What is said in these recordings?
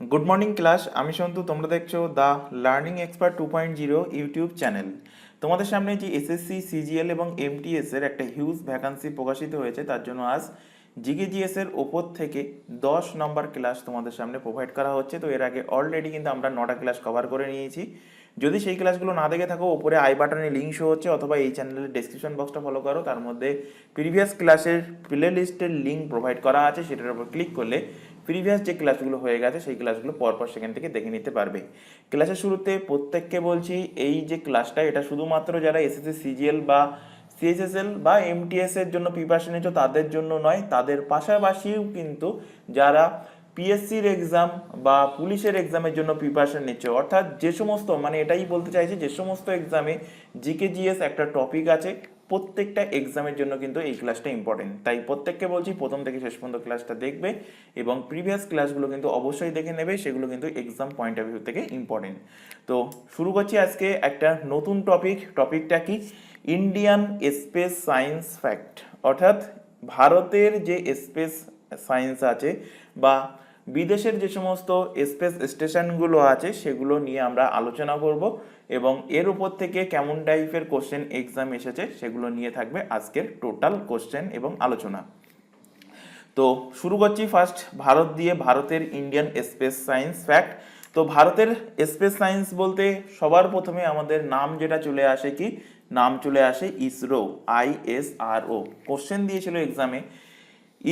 Good morning class, আমি সন্তু। তোমরা দেখছো the learning expert 2.0 YouTube channel. তোমাদের সামনে যে এসএসসি, সিজিএল এবং এমটিএস এর একটা হিউজ ভ্যাকান্সি প্রকাশিত হয়েছে, তার জন্য আজ জিকেজিএস এর ওপর থেকে 10 নম্বর ক্লাস তোমাদের সামনে প্রোভাইড করা হচ্ছে। তো এর আগে অলরেডি কিন্তু আমরা 9টা ক্লাস কভার করে নিয়েছি। যদি সেই ক্লাসগুলো না দেখে থাকো, ওপরে আই বাটনে লিঙ্ক শো হচ্ছে, অথবা এই চ্যানেলের ডেসক্রিপশন বক্সটা ফলো করো, তার মধ্যে প্রিভিয়াস ক্লাসের প্লে লিস্টের লিঙ্ক প্রোভাইড করা আছে। সেটার উপর ক্লিক করলে প্রিভিয়াস যে ক্লাসগুলো হয়ে গেছে সেই ক্লাসগুলো পরপর সেখান থেকে দেখে নিতে পারবে। ক্লাসের শুরুতে প্রত্যেককে বলছি, এই যে ক্লাসটা এটা শুধুমাত্র যারা এসএসসি, সিজিএল বা সিএইচএসএল বা এমটিএস এর জন্য প্রিপারেশন নিচ্ছ তাদের জন্য নয়, তাদের পাশাপাশিও কিন্তু যারা পিএসসির এক্সাম বা পুলিশের এক্সামের জন্য প্রিপারেশন নিচ্ছে, অর্থাৎ যে সমস্ত, মানে এটাই বলতে চাইছি, যে সমস্ত এক্সামে জিকেজিএস একটা টপিক আছে, প্রত্যেকটা এক্সামের জন্য কিন্তু এই ক্লাসটা ইম্পর্টেন্ট। তাই প্রত্যেককে বলছি প্রথম থেকে শেষ পর্যন্ত ক্লাসটা দেখবে এবং প্রিভিয়াস ক্লাসগুলো কিন্তু অবশ্যই দেখে নেবে, সেগুলো কিন্তু এক্সাম পয়েন্ট অফ ভিউ থেকে ইম্পর্টেন্ট। তো শুরু করছি আজকে একটা নতুন টপিকটা কি? ইন্ডিয়ান স্পেস সায়েন্স ফ্যাক্ট, অর্থাৎ ভারতের যে স্পেস সায়েন্স আছে বা বিদেশের যে সমস্ত স্পেস স্টেশনগুলো আছে সেগুলো নিয়ে আমরা আলোচনা করব এবং এর উপর থেকে কেমন টাইপের কোশ্চেন এক্সাম এসেছে সেগুলো নিয়ে থাকবে আজকের টোটাল কোশ্চেন এবং আলোচনা। তো শুরু করছি ফার্স্ট ভারত দিয়ে, ভারতের ইন্ডিয়ান স্পেস সায়েন্স ফ্যাক্ট। তো ভারতের স্পেস সায়েন্স বলতে সবার প্রথমে আমাদের নাম যেটা চলে আসে, কি নাম চলে আসে? ইসরো, ISRO। কোশ্চেন দিয়েছিল এক্সামে,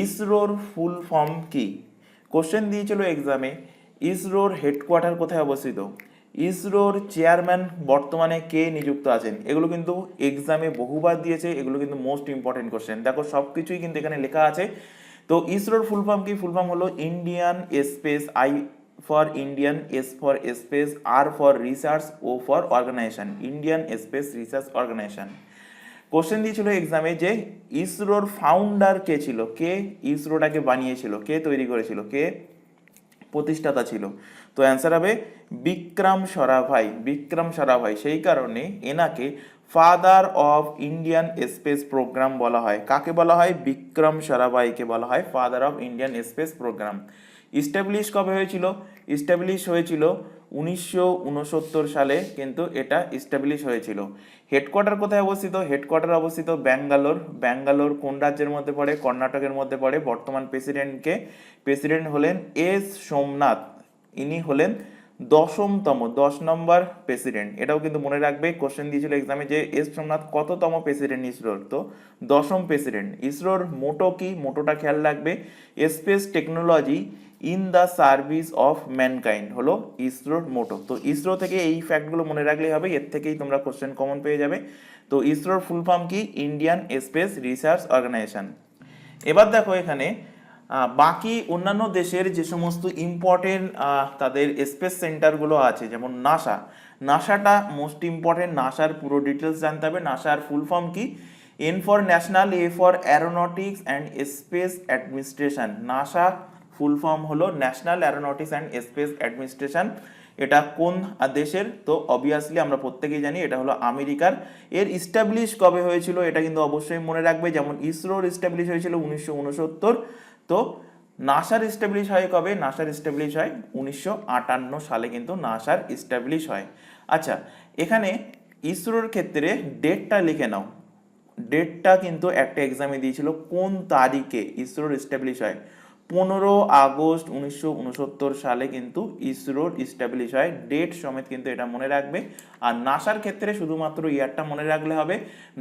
ইসরোর ফুল ফর্ম কি? কোশ্চেন দিয়েছিল এক্সামে, ইসরোর হেডকোয়ার্টার কোথায় অবস্থিত? ইসরোর চেয়ারম্যান বর্তমানে কে নিযুক্ত আছেন? এগুলো কিন্তু এক্সামে বহুবার দিয়েছে, এগুলো কিন্তু মোস্ট ইম্পর্টেন্ট কোশ্চেন। দেখো সব কিছুই কিন্তু এখানে লেখা আছে। তো ইসরোর ফুল ফর্ম কি? ফুল ফর্ম হলো Indian space, I for Indian, S for space, R for research, O for organisation, Indian space research organisation. Question দিয়েছিল এক্সামে যে ইসরোর ফাউন্ডার কে ছিল, কে ইসরোটাকে বানিয়েছিল, কে তৈরি করেছিল, কে প্রতিষ্ঠাতা ছিল? তো অ্যান্সার হবে বিক্রম সারাভাই। বিক্রম সারাভাই, সেই কারণে এনাকে father of Indian space programme বলা হয়। কাকে বলা হয়? বিক্রম সারাভাইকে বলা হয় father of Indian space programme. Establish কবে হয়েছিল? ইস্টাবলিশ হয়েছিল 1969 সালে, কিন্তু এটা ইস্টাবলিশ হয়েছিল। হেডকোয়ার্টার কোথায় অবস্থিত? হেডকোয়ার্টার অবস্থিত ব্যাঙ্গালোর। ব্যাঙ্গালোর কোন রাজ্যের মধ্যে পড়ে? কর্ণাটকের মধ্যে পড়ে। বর্তমান প্রেসিডেন্ট হলেন এস সোমনাথ। ইনি হলেন 10 নম্বর প্রেসিডেন্ট। এটাও কিন্তু মনে রাখবে, কোশ্চেন দিয়েছিল এক্সামে যে এস সোমনাথ কততম প্রেসিডেন্ট ইসরোর? তো 10ম প্রেসিডেন্ট। ইসরোর মোটো কি? মোটোটা খেয়াল রাখবে, space technology in the service of mankind হলো ইসরোর মোটো। তো ইসরো থেকে এই ফ্যাক্টগুলো মনে রাখলেই হবে, এর থেকেই তোমরা কোশ্চেন কমন পেয়ে যাবে। তো ইসরোর ফুল ফর্ম কি? Indian space research organisation. এবার দেখো এখানে বাকি অন্যান্য দেশের যে সমস্ত ইম্পর্টেন্ট তাদের স্পেস সেন্টারগুলো আছে, যেমন নাসাটা মোস্ট ইম্পর্টেন্ট। নাসার পুরো ডিটেলস জানতে হবে। নাসার ফুল ফর্ম কি? N for national, A for aeronautics and space administration. NASA full form হলো national aeronautics and space administration. এটা কোন দেশের? তো অবভিয়াসলি আমরা প্রত্যেকেই জানি এটা হলো আমেরিকার। এর ইস্টাবলিশ কবে হয়েছিল এটা কিন্তু অবশ্যই মনে রাখবে, যেমন ইসরোর ইস্টাবলিশ হয়েছিল 1969। তো নাসার ইস্টাবলিশ হয় কবে? নাসার ইস্টাবলিশ হয় 1958 সালে, কিন্তু নাসার ইস্টাবলিশ হয়। আচ্ছা, এখানে ইসরোর ক্ষেত্রে ডেটটা লিখে নাও। ডেটটা কিন্তু একটা এক্সামে দিয়েছিল, কোন তারিখে ইসরোর ইস্টাবলিশ হয়? 15 আগস্ট 1969 সালে কিন্তু ইসরোর ইস্টাবলিশ হয়। ডেট সমেত কিন্তু এটা মনে রাখবে। আর নাসার ক্ষেত্রে শুধুমাত্র ইয়ারটা মনে রাখলে হবে।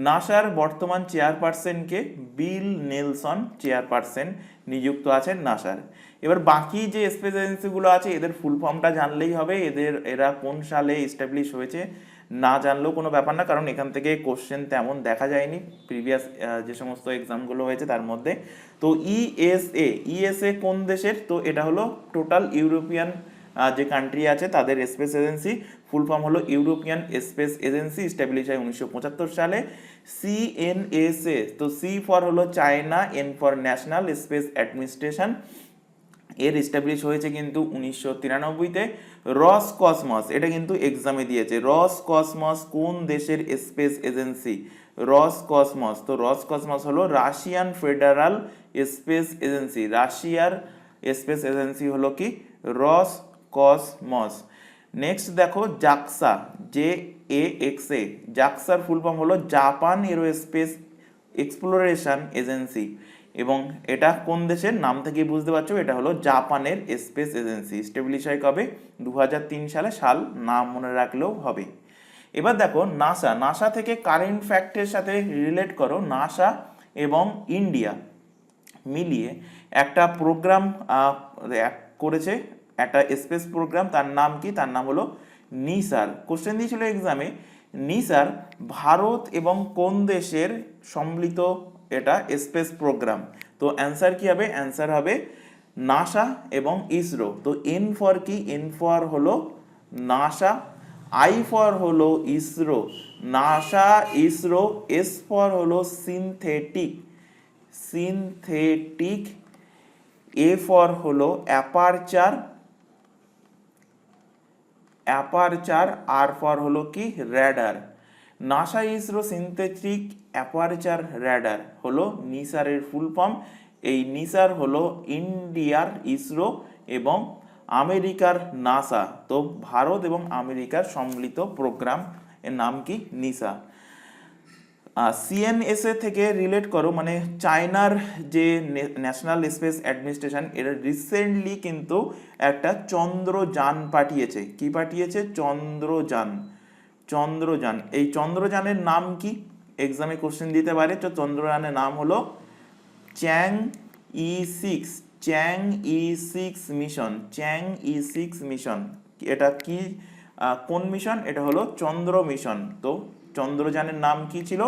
নাসার বর্তমান চেয়ারপারসনকে? বিল নেলসন চেয়ারপারসন নিযুক্ত আছেন নাসার। এবার বাকি যে স্পেস এজেন্সিগুলো আছে এদের ফুল ফর্মটা জানলেই হবে। এরা কোন সালে ইস্টাবলিশ হয়েছে না জানলেও কোনো ব্যাপার না, কারণ এখান থেকে কোশ্চেন তেমন দেখা যায়নি প্রিভিয়াস যে সমস্ত এক্সামগুলো হয়েছে তার মধ্যে। তো ইএসএ কোন দেশের? তো এটা হলো টোটাল ইউরোপিয়ান যে কান্ট্রি আছে তাদের স্পেস এজেন্সি। ফুল ফর্ম হলো ইউরোপিয়ান স্পেস এজেন্সি, স্টাবলিশ হয় 1975 সালে। CNSA, তো সি ফর হলো China, N for national space administration. এর এস্টাবলিশ হয়েছে কিন্তু 1993-তে। রস কসমস, এটা কিন্তু এক্সামে দিয়েছে। রস কসমস কোন দেশের স্পেস এজেন্সি? রস কসমস, তো রস কসমস হলো রাশিয়ান ফেডারাল স্পেস এজেন্সি। রাশিয়ার স্পেস এজেন্সি হলো কি? রস কসমস। নেক্সট দেখো জাক্সা, JAXA, জাক্সার ফুল ফর্ম হলো জাপান এরোস্পেস এক্সপ্লোরেশন এজেন্সি, এবং এটা কোন দেশের, নাম থেকে বুঝতে পারছো এটা হলো জাপানের স্পেস এজেন্সি। এস্টাবলিশ হয় কবে, 2003 সালে, সাল নাম মনে রাখলেও হবে। এবার দেখো নাসা, নাসা থেকে কারেন্ট ফ্যাক্টের সাথে রিলেট করো। নাসা এবং ইন্ডিয়া মিলিয়ে একটা প্রোগ্রাম করেছে, একটা স্পেস প্রোগ্রাম, তার নাম কি, তার নাম হলো নিসার। কোশ্চেন দিয়েছিল এক্সামে, নিসার ভারত এবং কোন দেশের সম্মিলিত এটা স্পেস প্রোগ্রাম? তো অ্যান্সার কি হবে, অ্যান্সার হবে নাসা এবং ইসরো। তো এন ফর কি, এন ফর হলো নাসা, আই ফর হলো ISRO, NASA ISRO, S for হলো সিনথেটিক, সিনথেটিক, এ ফর হলো অ্যাপারচার, অ্যাপারচার, আর ফর হলো কি radar. NASA ISRO synthetic aperture radar হলো নিসারের ফুল ফর্ম। এই নিসার হলো ইন্ডিয়ার ইসরো এবং আমেরিকার নাসা। তো ভারত এবং আমেরিকার সম্মিলিত প্রোগ্রাম, এর নাম কি, নিসা। CNSA থেকে রিলেট করো, মানে চায়নার যে ন্যাশনাল স্পেস অ্যাডমিনিস্ট্রেশন, এরা রিসেন্টলি কিন্তু একটা চন্দ্রযান পাঠিয়েছে। কি পাঠিয়েছে, চন্দ্রযান, চন্দ্রযান। এই চন্দ্রযানের নাম কি, এক্সামে কোশ্চেন দিতে পারে। তো চন্দ্রযানের নাম হলো চ্যাং-ই-6, চ্যাং-ই-6 মিশন, চ্যাং-ই-6 মিশন। এটা কি, কোন মিশন, এটা হলো চন্দ্র মিশন। তো চন্দ্রযানের নাম কি ছিল,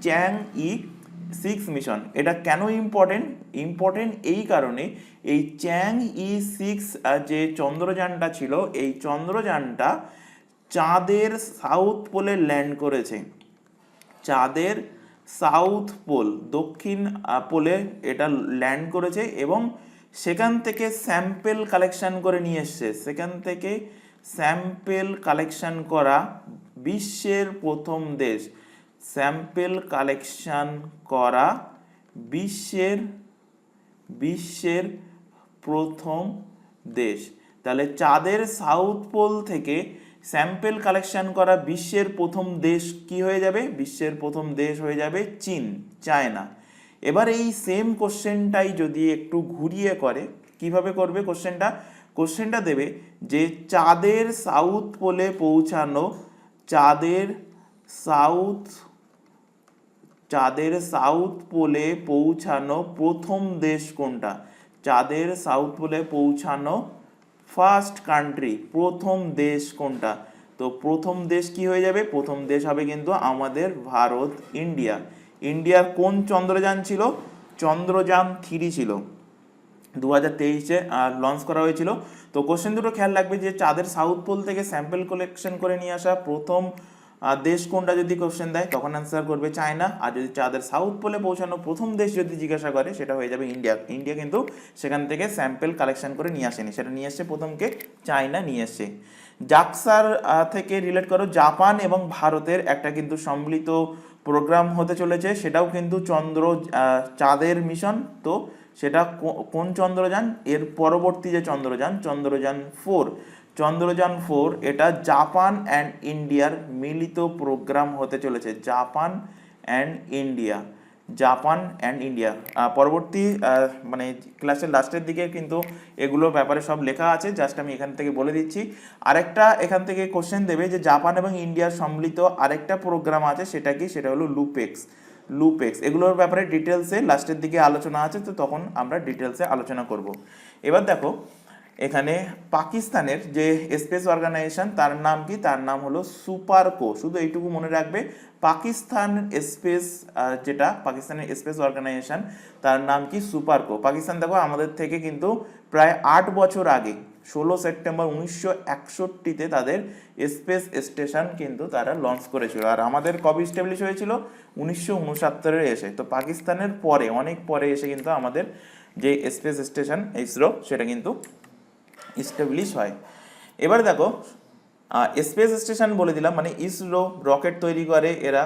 চ্যাং-ই-6 মিশন। এটা কেন ইম্পর্টেন্ট, ইম্পর্টেন্ট এই কারণে, এই চ্যাং-ই-6 যে চন্দ্রযানটা ছিল, এই চন্দ্রযানটা চাঁদের সাউথ পোলে ল্যান্ড করেছে। চাঁদের সাউথ পোল, দক্ষিণ পোলে এটা ল্যান্ড করেছে, এবং সেখান থেকে স্যাম্পেল কালেকশন করে নিয়ে এসছে। সেখান থেকে স্যাম্পেল কালেকশন করা বিশ্বের প্রথম দেশ, স্যাম্পেল কালেকশন করা বিশ্বের বিশ্বের প্রথম দেশ। তাহলে চাঁদের সাউথ পোল থেকে স্যাম্পেল কালেকশন করা বিশ্বের প্রথম দেশ কি হয়ে যাবে, বিশ্বের প্রথম দেশ হয়ে যাবে চীন, চায়না। এবার এই সেম কোশ্চেনটাই যদি একটু ঘুরিয়ে করে, কিভাবে করবে কোশ্চেনটা, কোশ্চেনটা দেবে যে চাঁদের সাউথ পোলে পৌঁছানো, চাঁদের সাউথ, চাঁদের সাউথ পোলে পৌঁছানো প্রথম দেশ কোনটা, চাঁদের সাউথ পোলে পৌঁছানো ফার্স্ট কান্ট্রি, প্রথম দেশ কোনটা? তো প্রথম দেশ কি হয়ে যাবে, প্রথম দেশ হবে কিন্তু আমাদের ভারত, ইন্ডিয়া। ইন্ডিয়ার কোন চন্দ্রযান ছিল, চন্দ্রযান 3 ছিল, 2023-এ লঞ্চ করা হয়েছিল। তো কোশ্চেন দুটো খেয়াল রাখবে যে চাঁদের সাউথ পোল থেকে স্যাম্পল কালেকশন করে নিয়ে আসা প্রথম দেশ কোনটা যদি কোশ্চেন দেয়, তখন অ্যান্সার করবে চায়না। আর যদি চাঁদের সাউথ পোলে পৌঁছানো প্রথম দেশ যদি জিজ্ঞাসা করে, সেটা হয়ে যাবে ইন্ডিয়া। ইন্ডিয়া কিন্তু সেখান থেকে স্যাম্পল কালেকশন করে নিয়ে আসেনি, সেটা নিয়ে এসছে প্রথমকে চায়না নিয়ে এসছে। জাক্সার থেকে রিলেট করো, জাপান এবং ভারতের একটা কিন্তু সম্মিলিত প্রোগ্রাম হতে চলেছে, সেটাও কিন্তু চাঁদের মিশন। তো সেটা কোন চন্দ্রযান, এর পরবর্তী যে চন্দ্রযান, চন্দ্রযান 4, চন্দ্রযান 4 এটা জাপান অ্যান্ড ইন্ডিয়ার মিলিত প্রোগ্রাম হতে চলেছে, Japan and India, Japan and India. পরবর্তী মানে ক্লাসের লাস্টের দিকে কিন্তু এগুলোর ব্যাপারে সব লেখা আছে, জাস্ট আমি এখান থেকে বলে দিচ্ছি। আরেকটা এখান থেকে কোশ্চেন দেবে যে জাপান এবং ইন্ডিয়ার সম্মিলিত আরেকটা প্রোগ্রাম আছে, সেটা কি, সেটা হলো লুপেক্স, লুপেক্স। এগুলোর ব্যাপারে ডিটেলসে লাস্টের দিকে আলোচনা আছে, তো তখন আমরা ডিটেলসে আলোচনা করব। এবার দেখো এখানে পাকিস্তানের যে স্পেস অর্গানাইজেশন, তার নাম কি, তার নাম হলো সুপারকো। শুধু এইটুকু মনে রাখবে, পাকিস্তান স্পেস, যেটা পাকিস্তানের স্পেস অর্গানাইজেশন, তার নাম কি, সুপারকো। পাকিস্তান দেখো আমাদের থেকে কিন্তু প্রায় 8 বছর আগে, 16 সেপ্টেম্বর 1961-তে তাদের স্পেস স্টেশন কিন্তু তারা লঞ্চ করেছিল। আর আমাদের কবে স্টাবলিশ হয়েছিল, 1969-এ এসে। তো পাকিস্তানের পরে, অনেক পরে এসে কিন্তু আমাদের যে স্পেস স্টেশন ইসরো, সেটা কিন্তু ইস্টাবলিশ হয়। এবার দেখো স্পেস স্টেশন বলে দিলাম, মানে ইসরো রকেট তৈরি করে এরা।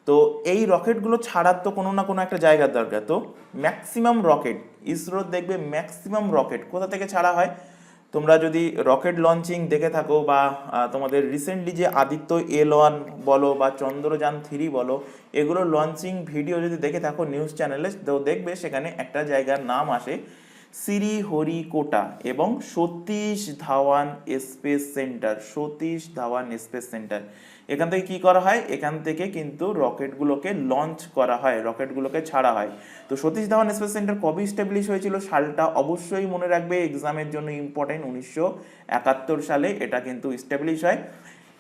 তো এই রকেটগুলো ছাড়ার তো কোনো না কোনো একটা জায়গার দরকার। তো ম্যাক্সিমাম রকেট ইসরোর দেখবে, ম্যাক্সিমাম রকেট কোথা থেকে ছাড়া হয়, তোমরা যদি রকেট লঞ্চিং দেখে থাকো বা তোমাদের রিসেন্টলি যে আদিত্য L1 বলো বা চন্দ্রযান 3 বলো, এগুলো লঞ্চিং ভিডিও যদি দেখে থাকো নিউজ চ্যানেলে, তো দেখবে সেখানে একটা জায়গার নাম আসে শ্রীহরিকোটা এবং Satish Dhawan space centre. Satish Dhawan space centre, এখান থেকে কি করা হয়, এখান থেকে কিন্তু রকেটগুলোকে লঞ্চ করা হয়, রকেটগুলোকে ছাড়া হয়। তো সতীশ ধাওয়ান স্পেস সেন্টার কবে স্টাবলিশ হয়েছিল সালটা অবশ্যই মনে রাখবে, এক্সামের জন্য ইম্পর্টেন্ট, 1971 সালে এটা কিন্তু স্টাবলিশ হয়।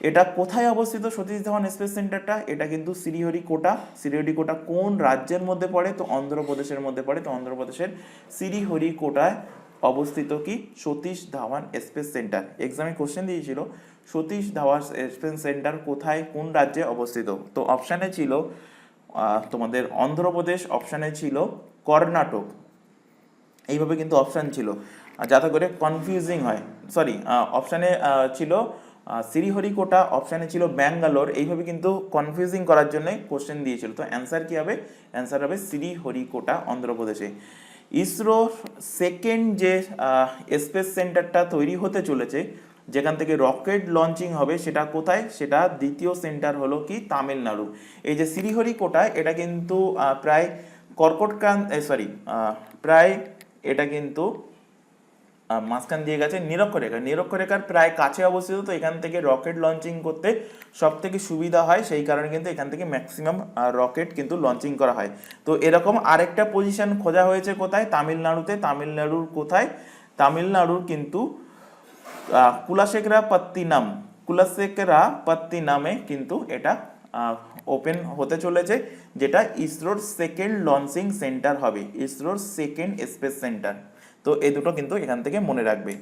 এটা কোথায় অবস্থিত সতীশ ধাওয়ান স্পেস সেন্টারটা, এটা কিন্তু শ্রীহরিকোটা। শ্রীহরিকোটা কোন রাজ্যের মধ্যে পড়ে, তো অন্ধ্রপ্রদেশের মধ্যে পড়ে। তো অন্ধ্রপ্রদেশের শ্রীহরিকোটায় অবস্থিত কি সতীশ ধাওয়ান স্পেস সেন্টার। এক্সামে কোশ্চেন দিয়েছিল সতীশ ধাওয়ান স্পেস সেন্টার কোথায় কোন রাজ্যে অবস্থিত। তো অপশানে ছিল তোমাদের অন্ধ্রপ্রদেশ, অপশানে ছিল কর্ণাটক, এইভাবে কিন্তু অপশান ছিল, যাতে করে কনফিউজিং হয়। সরি, অপশানে ছিল শ্রীহরিকোটা, অপশানে ছিল ব্যাঙ্গালোর, এইভাবে কিন্তু কনফিউজিং করার জন্য কোশ্চেন দিয়েছিল। তো অ্যান্সার কি হবে, অ্যান্সার হবে শ্রীহরিকোটা, অন্ধ্রপ্রদেশে। ইসরোর সেকেন্ড যে স্পেস সেন্টারটা তৈরি হতে চলেছে, যেখান থেকে রকেট লঞ্চিং হবে, সেটা কোথায়, সেটা দ্বিতীয় সেন্টার হলো কি তামিলনাড়ু। এই যে শ্রীহরিকোটা, এটা কিন্তু প্রায় প্রায় এটা কিন্তু মাঝখান দিয়ে গেছে নিরক্ষরেখা, নিরক্ষরেখার প্রায় কাছে অবস্থিত। তো এখান থেকে রকেট লঞ্চিং করতে সব থেকে সুবিধা হয়, সেই কারণে কিন্তু এখান থেকে ম্যাক্সিমাম রকেট কিন্তু লঞ্চিং করা হয়। তো এরকম আরেকটা পজিশন খোঁজা হয়েছে কোথায়, তামিলনাড়ুতে। তামিলনাড়ুর কোথায়, তামিলনাড়ুর কিন্তু কুলাশেখরাপত্তিনামে কিন্তু এটা ওপেন হতে চলেছে, যেটা ইসরোর সেকেন্ড লঞ্চিং সেন্টার হবে, ইসরোর সেকেন্ড স্পেস সেন্টার। তো এই দুটো কিন্তু এখান থেকে মনে রাখবে।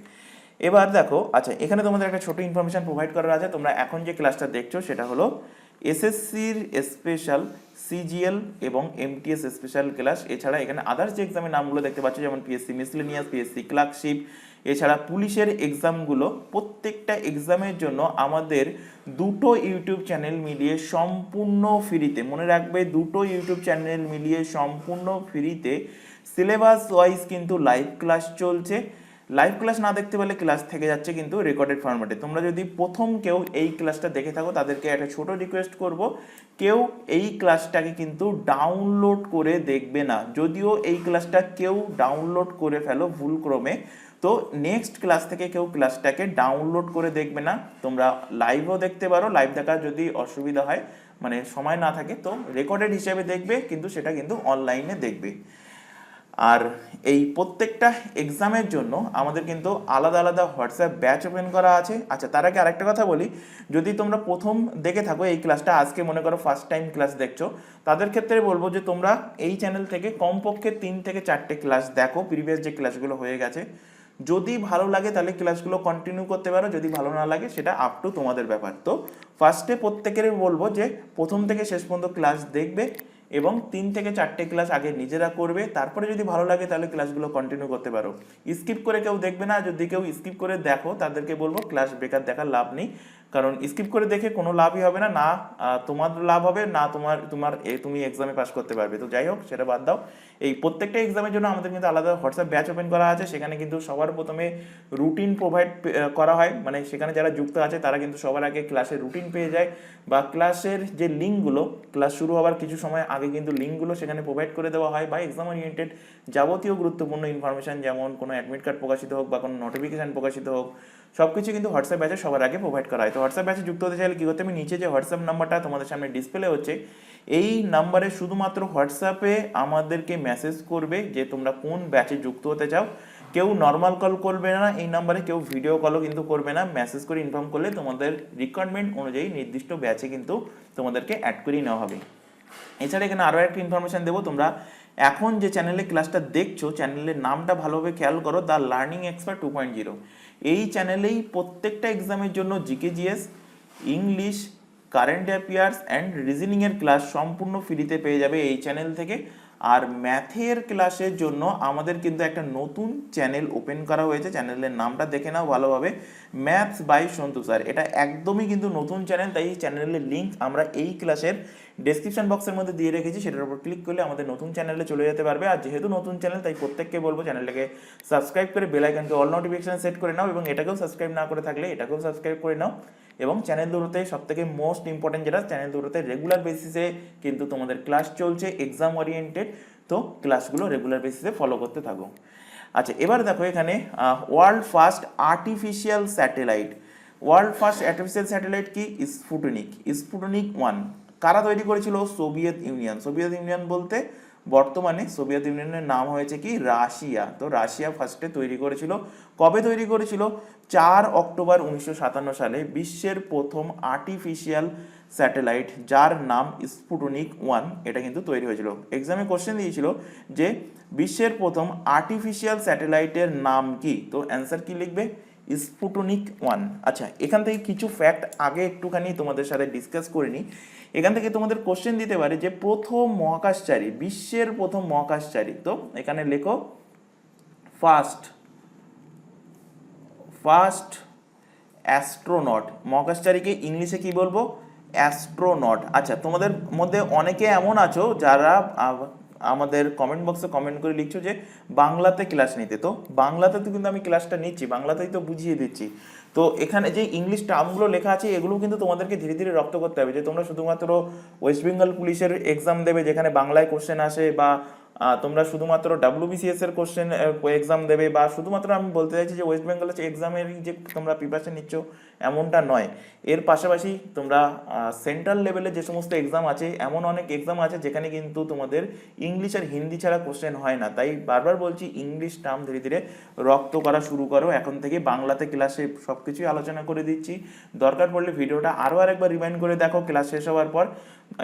এবার দেখো, আচ্ছা এখানে তোমাদের একটা ছোট ইনফরমেশন প্রোভাইড করা আছে। তোমরা এখন যে ক্লাসটা দেখছো সেটা হলো এসএসসির স্পেশাল সিজিএল এবং এমটিএস স্পেশাল ক্লাস। এছাড়া এখানে আদার্স যে এক্সামের নামগুলো দেখতে পাচ্ছ, যেমন পিএসসি মিসলেনিয়াস, পিএসসি ক্লার্কশিপ, এছাড়া পুলিশের এক্সামগুলো, প্রত্যেকটা এক্সামের জন্য আমাদের দুটো ইউটিউব চ্যানেল মিলিয়ে সম্পূর্ণ ফ্রিতে, মনে রাখবে দুটো ইউটিউব চ্যানেল মিলিয়ে সম্পূর্ণ ফ্রিতে সিলেবাস ওয়াইজ কিন্তু লাইভ ক্লাস চলছে। লাইভ ক্লাস না দেখতে পেলে ক্লাস থেকে যাচ্ছে কিন্তু রেকর্ডেড ফরম্যাটে। তোমরা যদি প্রথম কেউ এই ক্লাসটা দেখে থাকো, তাদেরকে একটা ছোট রিকোয়েস্ট করব, কেউ এই ক্লাসটাকে কিন্তু ডাউনলোড করে দেখবে না। যদিও এই ক্লাসটা কেউ ডাউনলোড করে ফেলো ভুলক্রমে, তো নেক্সট ক্লাস থেকে কেউ ক্লাসটাকে ডাউনলোড করে দেখবে না। তোমরা লাইভও দেখতে পারো, লাইভ দেখার যদি অসুবিধা হয়, মানে সময় না থাকে, তো রেকর্ডেড হিসেবে দেখবে, কিন্তু সেটা কিন্তু অনলাইনে দেখবে। আর এই প্রত্যেকটা এক্সামের জন্য আমাদের কিন্তু আলাদা আলাদা হোয়াটসঅ্যাপ ব্যাচ ওপেন করা আছে। আচ্ছা, তার আগে আরেকটা কথা বলি, যদি তোমরা প্রথম দেখে থাকো এই ক্লাসটা, আজকে মনে করো ফার্স্ট টাইম ক্লাস দেখছো, তাদের ক্ষেত্রে বলবো যে তোমরা এই চ্যানেল থেকে কমপক্ষে 3 থেকে 4টে ক্লাস দেখো, প্রিভিয়াস যে ক্লাসগুলো হয়ে গেছে। যদি ভালো লাগে তাহলে ক্লাসগুলো কন্টিনিউ করতে পারো, যদি ভালো না লাগে সেটা আপ টু তোমাদের ব্যাপার। তো ফার্স্টে প্রত্যেকের বলবো যে প্রথম থেকে শেষ পর্যন্ত ক্লাস দেখবে এবং 3 থেকে 4টে ক্লাস আগে নিজেরা করবে, তারপরে যদি ভালো লাগে তাহলে ক্লাসগুলো কন্টিনিউ করতে পারো। স্কিপ করে কেউ দেখবে না, যদি কেউ স্কিপ করে দেখো তাদেরকে বলবো ক্লাস বেকার দেখার লাভ নেই, কারণ স্কিপ করে দেখে কোনো লাভই হবে না, না তোমার লাভ হবে না তুমি এক্সামে পাস করতে পারবে। তো যাই হোক, সেটা বাদ দাও। এই প্রত্যেকটা এক্সামের জন্য আমাদের কিন্তু আলাদা হোয়াটসঅ্যাপ ব্যাচ ওপেন করা আছে, সেখানে কিন্তু সবার প্রথমে রুটিন প্রোভাইড করা হয়, মানে সেখানে যারা যুক্ত আছে তারা কিন্তু সবার আগে ক্লাসের রুটিন পেয়ে যায়, বা ক্লাসের যে লিঙ্কগুলো, ক্লাস শুরু হওয়ার কিছু সময় আগে কিন্তু লিঙ্কগুলো সেখানে প্রোভাইড করে দেওয়া হয়, বা এক্সাম ওরিয়েন্টেড যাবতীয় গুরুত্বপূর্ণ ইনফরমেশন, যেমন কোনো অ্যাডমিট কার্ড প্রকাশিত হোক বা কোনো নোটিফিকেশান প্রকাশিত হোক, সব কিছু কিন্তু হোয়াটসঅ্যাপ ব্যাচে সবার আগে প্রোভাইড করা হয়। তো হোয়াটসঅ্যাপ ব্যাচে যুক্ত হতে চাইলে কী করতে হবে, নিচে যে হোয়াটসঅ্যাপ নাম্বারটা তোমাদের সামনে ডিসপ্লে হচ্ছে, এই নাম্বারে শুধুমাত্র হোয়াটসঅ্যাপে আমাদেরকে মেসেজ করবে যে তোমরা কোন ব্যাচে যুক্ত হতে চাও। কেউ নর্মাল কল করবে না এই নাম্বারে, কেউ ভিডিও কলও কিন্তু করবে না। মেসেজ করে ইনফর্ম করলে তোমাদের রিকোয়ারমেন্ট অনুযায়ী নির্দিষ্ট ব্যাচে কিন্তু তোমাদেরকে অ্যাড করিয়ে নেওয়া হবে। এছাড়া এখানে আরও একটা ইনফরমেশন দেবো, তোমরা এখন যে চ্যানেলে ক্লাসটা দেখছো, চ্যানেলের নামটা ভালোভাবে খেয়াল করো, দ্য লার্নিং এক্সপার্ট 2.0। এই চ্যানেলেই প্রত্যেকটা এক্সামের জন্য GK GS, English, current affairs and রিজনিংয়ের ক্লাস সম্পূর্ণ ফ্রিতে পেয়ে যাবে এই চ্যানেল থেকে। আর ম্যাথের ক্লাসের জন্য আমাদের কিন্তু একটা নতুন চ্যানেল ওপেন করা হয়েছে, চ্যানেলের নামটা দেখে নাও ভালোভাবে, ম্যাথস বাই সন্তু স্যার। এটা একদমই কিন্তু নতুন চ্যানেল, তাই এই চ্যানেলের লিঙ্ক আমরা এই ক্লাসের ডেসক্রিপশন বক্সের মধ্যে দিয়ে রেখেছি, সেটার উপর ক্লিক করলে আমাদের নতুন চ্যানেলে চলে যেতে পারবে। আর যেহেতু নতুন চ্যানেল, তাই প্রত্যেককে বলবো চ্যানেলটাকে সাবস্ক্রাইব করে বেল আইকনকে অল নোটিফিকেশন সেট করে নাও, এবং এটাকেও সাবস্ক্রাইব না করে থাকলে এটাকেও সাবস্ক্রাইব করে নাও। এবং চ্যানেল দুটোতে সবথেকে মোস্ট ইম্পর্টেন্ট যেটা, চ্যানেল দুটোতে রেগুলার বেসিসে কিন্তু তোমাদের ক্লাস চলছে, এক্সাম ওরিয়েন্টেড। তো ক্লাসগুলো রেগুলার বেসিসে ফলো করতে থাকো। আচ্ছা, এবার দেখো এখানে world first artificial satellite. World first artificial satellite কি? স্পুটনিক। স্পুটনিক 1 কারা তৈরি করেছিল? Soviet union. সোভিয়েত ইউনিয়ন বলতে বর্তমানে সোভিয়েত ইউনিয়নের নাম হয়েছে কি? রাশিয়া। তো রাশিয়া ফার্স্টে তৈরি করেছিল। কবে তৈরি করেছিল? 4 অক্টোবর 1957 সালে বিশ্বের প্রথম আর্টিফিশিয়াল স্যাটেলাইট, যার নাম স্পুটনিক 1, এটা কিন্তু তৈরি হয়েছিল। এক্সামে কোশ্চেন দিয়েছিল যে বিশ্বের প্রথম আর্টিফিশিয়াল স্যাটেলাইটের নাম কি? তো অ্যান্সার কি লিখবে? স্পুটনিক 1। আচ্ছা, এখান থেকে কিছু ফ্যাক্ট আগে একটুখানি তোমাদের সাথে ডিসকাস করে নিই। এখান থেকে তোমাদের কোশ্চেন দিতে পারে যে প্রথম মহাকাশচারী, বিশ্বের প্রথম মহাকাশচারী। তো এখানে লেখো ফার্স্ট অ্যাস্ট্রোনট। মহাকাশচারীকে ইংলিশে কি বলবো? অ্যাস্ট্রোনট। আচ্ছা, তোমাদের মধ্যে অনেকে এমন আছো যারা আমাদের কমেন্ট বক্সে কমেন্ট করে লিখছো যে বাংলাতে ক্লাস নিতে। তো বাংলাতে তো কিন্তু আমি ক্লাসটা নিচ্ছি, বাংলাতেই তো বুঝিয়ে দিচ্ছি। তো এখানে যে ইংলিশ টার্মগুলো লেখা আছে এগুলো কিন্তু তোমাদেরকে ধীরে ধীরে রপ্ত করতে হবে। যে তোমরা শুধুমাত্র ওয়েস্ট বেঙ্গল পুলিশের এক্সাম দেবে যেখানে বাংলায় কোশ্চেন আসে, বা তোমরা শুধুমাত্র WBCS এর কোশ্চেন এক্সাম দেবে, বা শুধুমাত্র আমি বলতে চাইছি যে ওয়েস্ট বেঙ্গলের এক্সামের যে তোমরা প্রিপারেশন নিচ্ছ এমনটা নয়। এর পাশাপাশি তোমরা সেন্ট্রাল লেভেলে যে সমস্ত এক্সাম আছে, এমন অনেক এক্সাম আছে যেখানে কিন্তু তোমাদের ইংলিশ আর হিন্দি ছাড়া কোশ্চেন হয় না। তাই বারবার বলছি, ইংলিশ টার্ম ধীরে ধীরে রপ্ত করা শুরু করো। এখন থেকে বাংলাতে ক্লাসে সব কিছুই আলোচনা করে দিচ্ছি। দরকার পড়লে ভিডিওটা আরও আরেকবার রিমাইন্ড করে দেখো ক্লাস শেষ হওয়ার পর,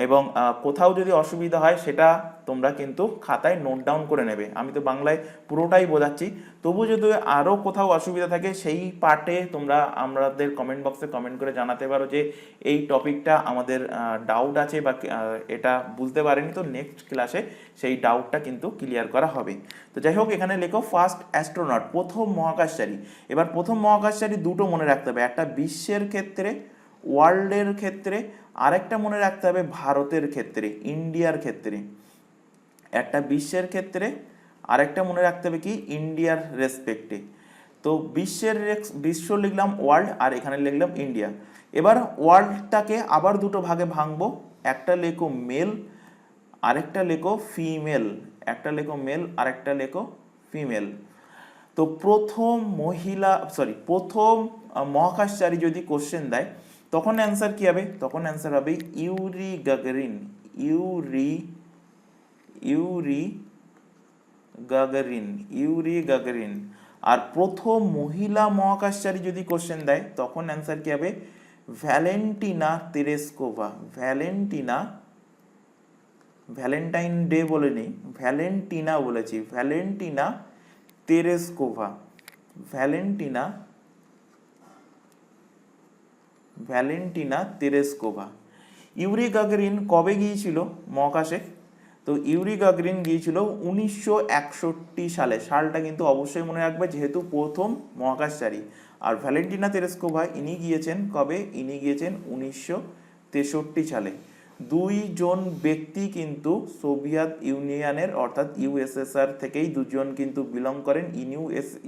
এবং কোথাও যদি অসুবিধা হয় সেটা তোমরা কিন্তু খাতায় নোট ডাউন করে নেবে। আমি তো বাংলায় পুরোটাই বোঝাচ্ছি, তবু যদি আরও কোথাও অসুবিধা থাকে সেই পার্টে তোমরা আমাদের কমেন্ট বক্সে কমেন্ট করে জানাতে পারো যে এই টপিকটা আমাদের ডাউট আছে বা এটা বুঝতে পারেনি। তো নেক্সট ক্লাসে সেই ডাউটটা কিন্তু ক্লিয়ার করা হবে। তো যাই হোক, এখানে লেখো ফার্স্ট অ্যাস্ট্রোনট, প্রথম মহাকাশচারী। এবার প্রথম মহাকাশচারী দুটো মনে রাখতে হবে, একটা বিশ্বের ক্ষেত্রে, ওয়ার্ল্ডের ক্ষেত্রে, আরেকটা মনে রাখতে হবে ভারতের ক্ষেত্রে, ইন্ডিয়ার ক্ষেত্রে। একটা বিশ্বের ক্ষেত্রে, আরেকটা মনে রাখতে হবে কি? ইন্ডিয়ার রেসপেক্টে। তো বিশ্ব লিখলাম ওয়ার্ল্ড, আর এখানে লিখলাম ইন্ডিয়া। এবার ওয়ার্ল্ডটাকে আবার দুটো ভাগে ভাঙবো, একটা লেখো মেল, আরেকটা লেখো ফিমেল। একটা লেখো মেল, আরেকটা লেখো ফিমেল। তো প্রথম মহাকাশচারী যদি কোশ্চেন দেয় তখন অ্যান্সার কি হবে? তখন অ্যান্সার হবে ইউরি গাগারিন। Yuri Gagarin. আর প্রথম মহিলা মহাকাশচারী যদি কোশ্চেন দেয় তখন অ্যান্সার কি হবে? Valentina Tereshkova. ভ্যালেন্টাইন ডে বলেনি, ভ্যালেন্টিনা বলেছি, Valentina Tereshkova. Valentina Tereshkova. Yuri Gagarin কবে গিয়েছিল মহাকাশে? তো ইউরি গাগারিন গিয়েছিল 1961 সালে। সালটা কিন্তু অবশ্যই মনে রাখবে যেহেতু প্রথম মহাকাশচারী। আর ভ্যালেন্টিনা তেরেস্কোভা ইনি গিয়েছেন কবে? ইনি গিয়েছেন 1963 সালে। দুইজন ব্যক্তি কিন্তু সোভিয়েত ইউনিয়নের অর্থাৎ ইউএসএসআর থেকেই দুজন কিন্তু বিলং করেন,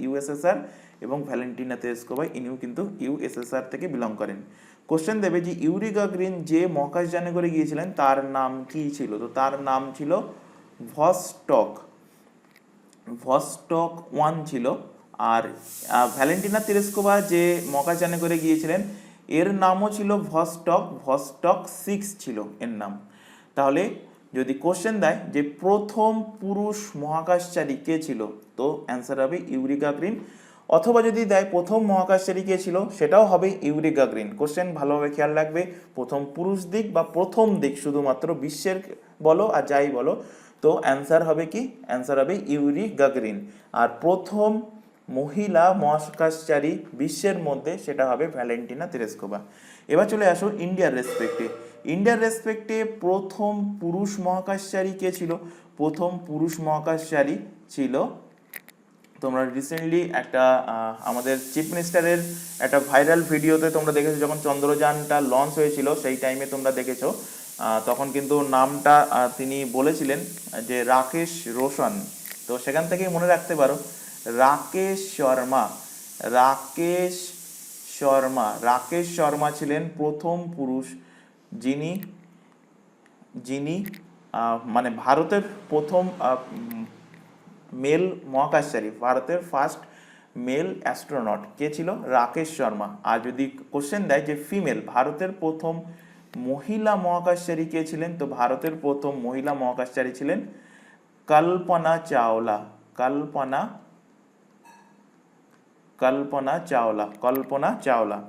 ইউএসএসআর, এবং ভ্যালেন্টিনা তেরেস্কোভা ইনিও কিন্তু ইউএসএসআর থেকে বিলং করেন। কোশ্চেন দেবে যে ইউরি গাগারিন যে মহাকাশযানে করে গিয়েছিলেন তার নাম কি ছিল? তো তার নাম ছিল ভস্টক 1 ছিল। আর ভ্যালেন্টিনা তেরেস্কোভা যে মহাকাশযানে করে গিয়েছিলেন এর নামও ছিল ভস্টক 6 ছিল এর নাম। তাহলে যদি কোশ্চেন দেয় যে প্রথম পুরুষ মহাকাশচারী কে ছিল, তো অ্যান্সার হবে ইউরি গাগারিন। অথবা যদি দেয় প্রথম মহাকাশচারী কে ছিল, সেটাও হবে ইউরি গাগারিন। কোশ্চেন ভালোভাবে খেয়াল রাখবে, প্রথম পুরুষ দিক বা প্রথম দিক শুধুমাত্র বিশ্বের বলো আর যাই বলো, তো অ্যান্সার হবে কি? অ্যান্সার হবে ইউরি গাগারিন। আর প্রথম মহিলা মহাকাশচারী বিশ্বের মধ্যে, সেটা হবে ভ্যালেন্টিনা তেরেস্কোভা। এবার চলে আসো ইন্ডিয়ার রেসপেক্টে প্রথম পুরুষ মহাকাশচারী কে ছিল? প্রথম পুরুষ মহাকাশচারী ছিল, তোমরা রিসেন্টলি একটা আমাদের চিফ মিনিস্টারের একটা ভাইরাল ভিডিওতে তোমরা দেখেছো, যখন চন্দ্রযানটা লঞ্চ হয়েছিল সেই টাইমে তোমরা দেখেছো তখন কিন্তু নামটা তিনি বলেছিলেন যে রাকেশ রোশন। তো সেখান থেকেই মনে রাখতে পারো রাকেশ শর্মা। রাকেশ রাকেশ শর্মা ছিলেন প্রথম পুরুষ যিনি যিনি মানে ভারতের প্রথম মেল মহাকাশচারী, ভারতের ফার্স্ট মেল অ্যাস্ট্রোনট কে ছিল? রাকেশ শর্মা। আর যদি কোশ্চেন দেয় যে ফিমেল, ভারতের প্রথম মহিলা মহাকাশচারী কে ছিলেন? তো ভারতের প্রথম মহিলা মহাকাশচারী ছিলেন কল্পনা চাওলা। কল্পনা কল্পনা চাওলা কল্পনা চাওলা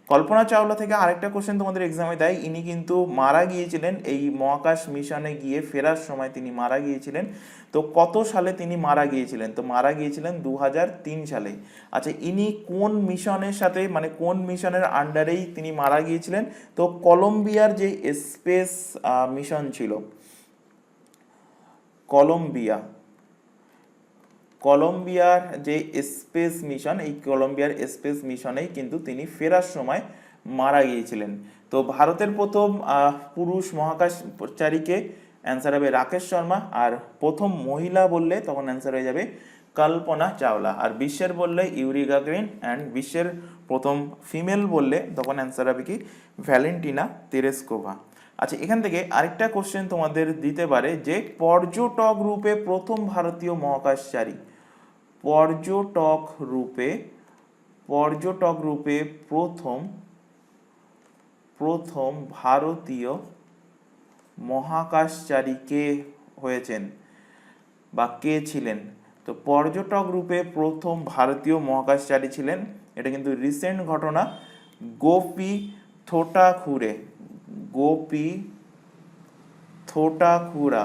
কল্পনা চাওলা থেকে আরেকটা কোশ্চেন তোমাদের এক্সামে দেয়, ইনি কিন্তু মারা গিয়েছিলেন এই মহাকাশ মিশনে গিয়ে ফেরার সময় তিনি মারা গিয়েছিলেন। তো কত সালে তিনি মারা গিয়েছিলেন? তো মারা গিয়েছিলেন 2003 সালে। আচ্ছা, ইনি কোন মিশনের সাথে, মানে কোন মিশনের আন্ডারেই তিনি মারা গিয়েছিলেন? তো কলম্বিয়ার যে স্পেস মিশন ছিল, কলম্বিয়ার যে স্পেস মিশন, এই কলম্বিয়ার স্পেস মিশনেই কিন্তু তিনি ফেরার সময় মারা গিয়েছিলেন। তো ভারতের প্রথম পুরুষ মহাকাশচারীকে, অ্যান্সার হবে রাকেশ শর্মা। আর প্রথম মহিলা বললে তখন অ্যান্সার হয়ে যাবে কল্পনা চাওলা। আর বিশ্বের বললে ইউরি গাগরিন, অ্যান্ড বিশ্বের প্রথম ফিমেল বললে তখন অ্যান্সার হবে কি ভ্যালেন্টিনা তেরেস্কোভা। আচ্ছা, এখান থেকে আরেকটা কোশ্চেন তোমাদের দিতে পারে যে পর্যটক রূপে প্রথম ভারতীয় মহাকাশচারী, পর্যটক রূপে প্রথম ভারতীয় মহাকাশচারী কে হয়েছেন বা কে ছিলেন? তো পর্যটক রূপে প্রথম ভারতীয় মহাকাশচারী ছিলেন, এটা কিন্তু রিসেন্ট ঘটনা, গোপী থোটাখুরে। গোপী থোটাখুরা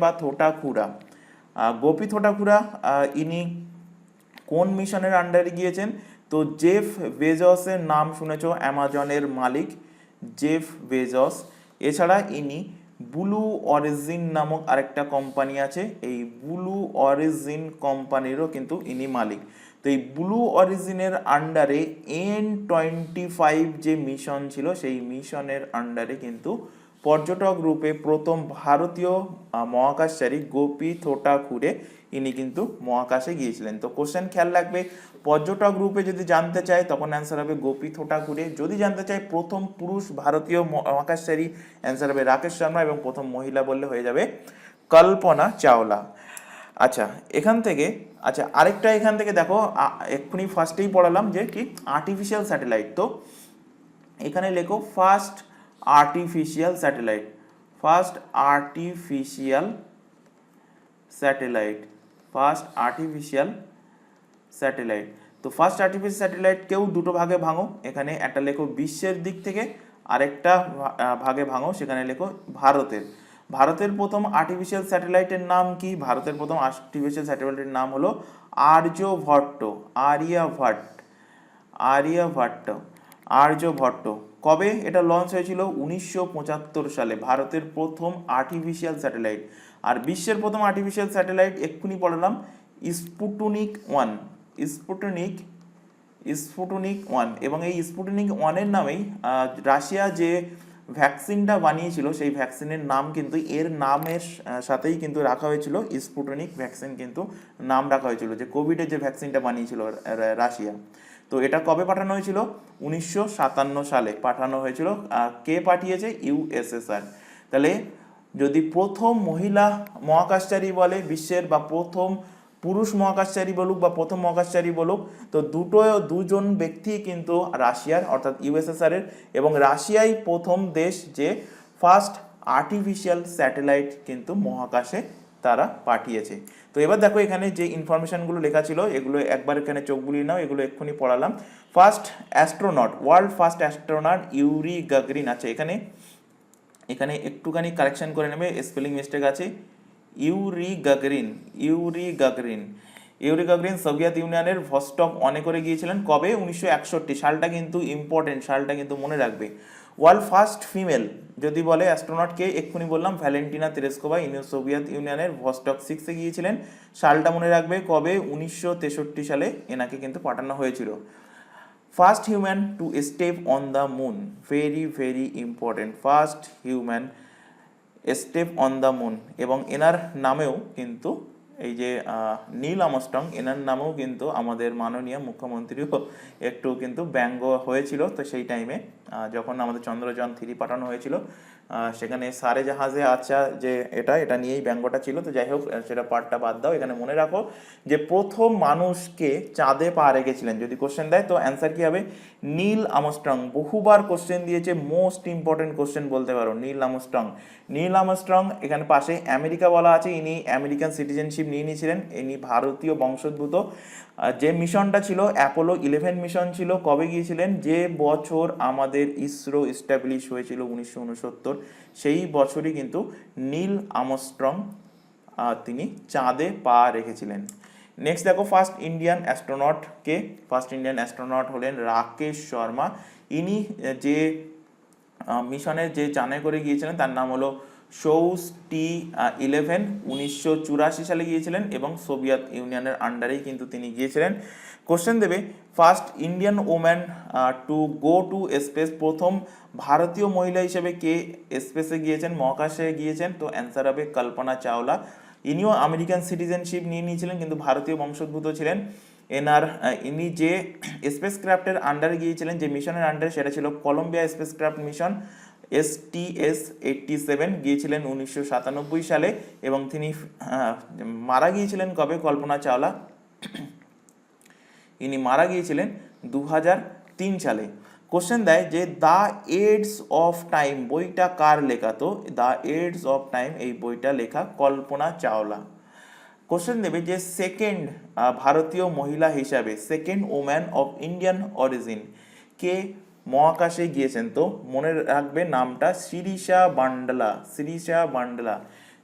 বা থোটাখুরা। গোপী থোটাখুরা ইনি কোন মিশনের আন্ডারে গিয়েছেন? তো জেফ বেজসের নাম শুনেছো, অ্যামাজনের মালিক জেফ বেজস। এছাড়া ইনি ব্লু অরিজিন নামক আরেকটা কোম্পানি আছে, এই ব্লু অরিজিন কোম্পানিরও কিন্তু ইনি মালিক। তো এই ব্লু অরিজিনের আন্ডারে N-25 যে মিশন ছিল, সেই মিশনের আন্ডারে কিন্তু পর্যটক রূপে প্রথম ভারতীয় মহাকাশচারী গোপী থোটাখুরে ইনি কিন্তু মহাকাশে গিয়েছিলেন। তো কোশ্চেন খেয়াল রাখবে, পর্যটক রূপে যদি জানতে চায় তখন অ্যান্সার হবে গোপী থোটাখুরে। যদি জানতে চায় প্রথম পুরুষ ভারতীয় মহাকাশচারী, অ্যান্সার হবে রাকেশ শর্মা, এবং প্রথম মহিলা বললে হয়ে যাবে কল্পনা চাওলা। আচ্ছা, এখান থেকে আরেকটা এখান থেকে দেখো, এক্ষুনি ফার্স্টেই পড়ালাম যে কি আর্টিফিশিয়াল স্যাটেলাইট। তো এখানে লেখো first artificial satellite. First artificial satellite. তো ফার্স্ট আর্টিফিশিয়াল স্যাটেলাইটকেও দুটো ভাগে ভাঙো, এখানে একটা লেখো বিশ্বের দিক থেকে, আরেকটা ভাগে ভাঙো, সেখানে লেখো ভারতের প্রথম আর্টিফিশিয়াল স্যাটেলাইটের নাম কি? ভারতের প্রথম আর্টিফিশিয়াল স্যাটেলাইটের নাম হলো আর্যভট্ট। কবে এটা লঞ্চ হয়েছিল? 1975 সালে, ভারতের প্রথম আর্টিফিশিয়াল স্যাটেলাইট। আর বিশ্বের প্রথম আর্টিফিশিয়াল স্যাটেলাইট এক্ষুনি পড়ালাম, স্পুটনিক ওয়ান। এবং এই স্পুটনিক ওয়ানের নামেই রাশিয়া যে ভ্যাকসিনটা বানিয়েছিল, সেই ভ্যাকসিনের নাম কিন্তু এর নামের সাথেই কিন্তু রাখা হয়েছিল, স্পুটনিক ভ্যাকসিন কিন্তু নাম রাখা হয়েছিল, যে কোভিডের যে ভ্যাকসিনটা বানিয়েছিল রাশিয়া। তো এটা কবে পাঠানো হয়েছিল? 1957 সালে পাঠানো হয়েছিল। কে পাঠিয়েছে? ইউএসএসআর। তাহলে যদি প্রথম মহিলা মহাকাশচারী বলে বিশ্বের, বা প্রথম পুরুষ মহাকাশচারী বলুক বা প্রথম মহাকাশচারী বলুক, তো দুজন ব্যক্তি কিন্তু রাশিয়ার, অর্থাৎ ইউএসএসআর এর, এবং রাশিয়াই প্রথম দেশ যে ফার্স্ট আর্টিফিশিয়াল স্যাটেলাইট কিন্তু মহাকাশে তারা পাঠিয়েছে। তো এবার দেখো এখানে যে ইনফরমেশনগুলো লেখা ছিল, এগুলো একবার এখানে চোখ বুলিয়ে নাও, এগুলো এক্ষুনি পড়ালাম। World first astronaut Yuri Gagarin. আচ্ছা, এখানে একটুখানি কারেকশন করে নেবে, স্পেলিং মিস্টেক আছে। ইউরি গাগরিন সোভিয়েত ইউনিয়নের ভস্টক 1-এ করে গিয়েছিলেন। কবে? 1961। সালটা কিন্তু ইম্পর্টেন্ট, সালটা কিন্তু মনে রাখবে। ওয়ার্ল্ড ফার্স্ট ফিমেল যদি বলে অ্যাস্ট্রোনটকে, এক্ষুনি বললাম ভ্যালেন্টিনা তেরেস্কোভা, ইনি সোভিয়েত ইউনিয়নের ভস্টক 6-এ গিয়েছিলেন। সালটা মনে রাখবে কবে, 1963 সালে এনাকে কিন্তু পাঠানো হয়েছিল। First human to step on the moon, very very important, first human step on the moon. এবং এনার নামেও কিন্তু এই যে নীল আর্মস্ট্রং, এনার নামেও কিন্তু আমাদের মাননীয় মুখ্যমন্ত্রীও একটু কিন্তু ব্যঙ্গ হয়েছিল। তো সেই টাইমে যখন আমাদের চন্দ্রযান-3 পাঠানো হয়েছিল, সেখানে সারে জাহাজে আচ্ছা যে এটা নিয়েই ব্যঙ্গটা ছিল। তো যাই হোক, সেটা পার্টটা বাদ দাও। এখানে মনে রাখো যে প্রথম মানুষকে চাঁদে পা রেখেছিলেন, যদি কোশ্চেন দেয় তো অ্যান্সার কি হবে? Neil Armstrong. বহুবার কোশ্চেন দিয়েছে, মোস্ট ইম্পর্টেন্ট কোশ্চেন বলতে পারো, নীল আর্মস্ট্রং। নীল আর্মস্ট্রং, এখানে পাশে আমেরিকা বলা আছে, ইনি আমেরিকান সিটিজেনশিপ নিয়ে নিয়েছিলেন, ইনি ভারতীয় বংশোদ্ভূত। যে মিশনটা ছিল অ্যাপোলো 11 মিশন ছিল, কবে গিয়েছিলেন? যে বছর আমাদের ইসরো এস্টাবলিশ হয়েছিল 1969, সেই বছরই কিন্তু নীল আর্মস্ট্রং তিনি চাঁদে পা রেখেছিলেন। নেক্সট দেখো, ফার্স্ট ইন্ডিয়ান অ্যাস্ট্রোনট কে? ফার্স্ট ইন্ডিয়ান অ্যাস্ট্রোনট হলেন রাকেশ শর্মা। ইনি যে মিশনের যে যানে করে গিয়েছিলেন তার নাম হলো সৌস-T11, 1984 সালে গিয়েছিলেন এবং সোভিয়েত ইউনিয়নের আন্ডারেই কিন্তু তিনি গিয়েছিলেন। কোশ্চেন দেবে, first Indian woman to go to space, প্রথম ভারতীয় মহিলা হিসেবে কে স্পেসে গিয়েছেন, মহাকাশে গিয়েছেন? তো অ্যান্সার হবে কল্পনা চাওলা। ইনিও আমেরিকান সিটিজেনশিপ নিয়ে নিয়েছিলেন কিন্তু ভারতীয় বংশোদ্ভূত ছিলেন। ইনি যে স্পেস ক্রাফটের আন্ডারে গিয়েছিলেন, যে মিশনের আন্ডারে, সেটা ছিল Colombia space craft mission, STS-87, গিয়েছিলেন 1997 সালে। এবং তিনি মারা গিয়েছিলেন কবে? কল্পনা চাওলা ইনি মারা গিয়েছিলেন 2003 সালে। কোশ্চেন দেয় যে দ্য এডস অফ টাইম বইটা কার লেখা? তো দ্য এডস অফ টাইম এই বইটা লেখা কল্পনা চাওলা। কোশ্চেন দেবে যে সেকেন্ড ভারতীয় মহিলা হিসাবে, second woman of Indian origin কে মহাকাশে গিয়েছেন? তো মনে রাখবে নামটা, শিরিষা বান্ডলা।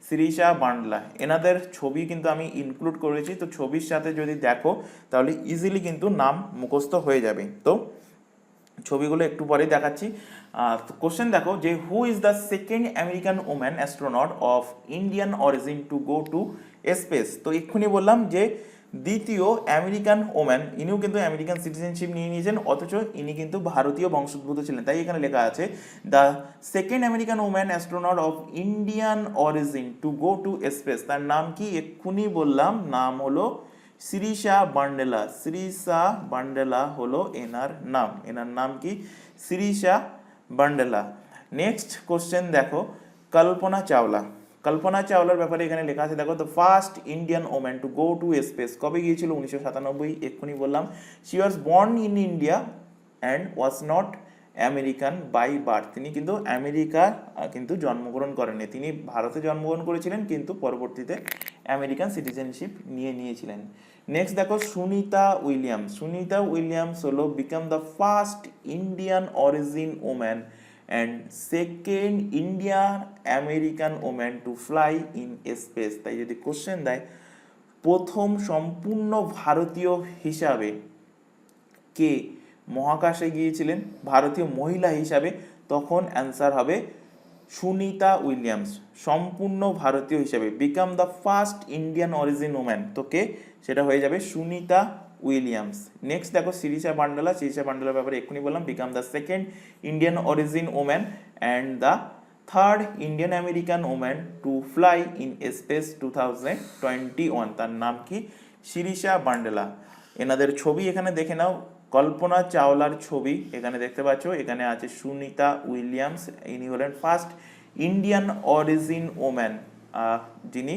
শিরিষা বান্ডলা, এনাদের ছবি কিন্তু আমি ইনক্লুড করেছি, তো ছবির সাথে যদি দেখো তাহলে ইজিলি কিন্তু নাম মুখস্থ হয়ে যাবে। তো ছবিগুলো একটু পরেই দেখাচ্ছি। কোশ্চেন দেখো যে হু is the second American woman astronaut of Indian origin two go to space? তো এক্ষুনি বললাম যে দ্বিতীয় আমেরিকান ওম্যান, ইনিও কিন্তু আমেরিকান সিটিজেনশিপ নিয়ে নিয়েছেন, অথচ ইনি কিন্তু ভারতীয় বংশোদ্ভূত ছিলেন। তাই এখানে লেখা আছে the second American woman astronaut of Indian origin two go to space. তার নাম কি? এক্ষুনি বললাম, নাম হলো শিরিষা বান্ডেলা। শিরিষা বান্ডেলা হলো এনার নাম। এনার নাম কি? শিরিষা বান্ডেলা। নেক্সট কোশ্চেন দেখো, কল্পনা চাওলা। কল্পনা চাওলার ব্যাপারে এখানে লেখা আছে, দেখো, the first Indian woman to go to space কবে গিয়েছিল? 1997, এক্ষুনি বললাম। She was born in India and was not American by birth. তিনি কিন্তু আমেরিকা কিন্তু জন্মগ্রহণ করেননি, তিনি ভারতে জন্মগ্রহণ করেছিলেন কিন্তু পরবর্তীতে আমেরিকান সিটিজেনশিপ নিয়ে নিয়েছিলেন। নেক্সট দেখো, সুনিতা উইলিয়ামস। সুনিতা উইলিয়ামস হলো become the first Indian origin woman and second Indian American woman to fly in space. তাই যদি কোশ্চেন দেয় প্রথম সম্পূর্ণ ভারতীয় হিসাবে কে মহাকাশে গিয়েছিলেন ভারতীয় মহিলা হিসাবে, তখন অ্যান্সার হবে সুনিতা উইলিয়ামস। সম্পূর্ণ ভারতীয় হিসাবে become the first Indian origin woman, তো কে? সেটা হয়ে যাবে সুনিতা উইলিয়ামস। নেক্সট দেখো, শিরিষা বান্ডেলা। শিরিষা বান্ডেলার ব্যাপারে এক্ষুনি বললাম, become the second Indian origin woman and the third Indian American woman to fly in space 2021। তার নাম কি? শিরিষা বান্ডেলা। এনাদের ছবি এখানে দেখে নাও, কল্পনা চাওলার ছবি এখানে দেখতে পাচ্ছ, এখানে আছে সুনিতা উইলিয়ামস, ইনি হলেন ফার্স্ট ইন্ডিয়ান অরিজিন ওম্যান যিনি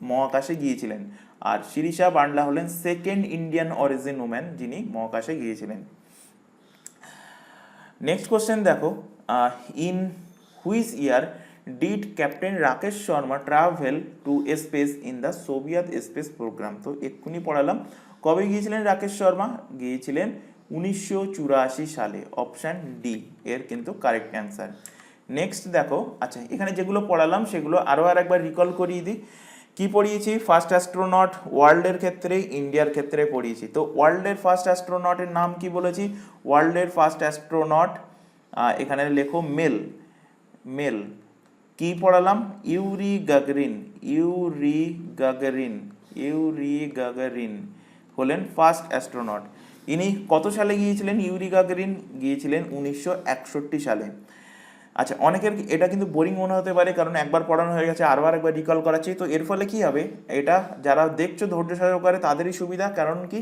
মহাকাশে গিয়েছিলেন, আর শিরিষা বান্ডলা হলেন সেকেন্ড ইন্ডিয়ান অরিজিন ওম্যান যিনি মহাকাশে গিয়েছিলেন। নেক্সট কোশ্চেন দেখো, in which year did captain Rakesh Sharma travel to space in the Soviet space programme? তো এক্ষুনি পড়ালাম, কবে গিয়েছিলেন রাকেশ শর্মা? গিয়েছিলেন 1984 সালে, অপশান ডি এর কিন্তু কারেক্ট অ্যান্সার। নেক্সট দেখো, আচ্ছা এখানে যেগুলো পড়ালাম সেগুলো আরও একবার রিকল করিয়ে দিই। কি পড়িয়েছি? ফার্স্ট অ্যাস্ট্রোনট ওয়ার্ল্ডের ক্ষেত্রে, ইন্ডিয়ার ক্ষেত্রে পড়িয়েছি। তো ওয়ার্ল্ডের ফার্স্ট অ্যাস্ট্রোনটের নাম কি বলেছি? ওয়ার্ল্ডের ফার্স্ট অ্যাস্ট্রোনট এখানে লেখো মেল। মেল। কি পড়ালাম? ইউরি গাগরিন। ইউরি গাগরিন হলেন ফার্স্ট অ্যাস্ট্রোনট। ইনি কত সালে গিয়েছিলেন? ইউরি গাগারিন গিয়েছিলেন 1961 সালে। আচ্ছা, অনেকের এটা কিন্তু বোরিং মনে হতে পারে, কারণ একবার পড়ানো হয়ে গেছে, আরও একবার রিকল করাচ্ছি। তো এর ফলে কি হবে, এটা যারা দেখছো ধৈর্য সহকারে তাদেরই সুবিধা, কারণ কি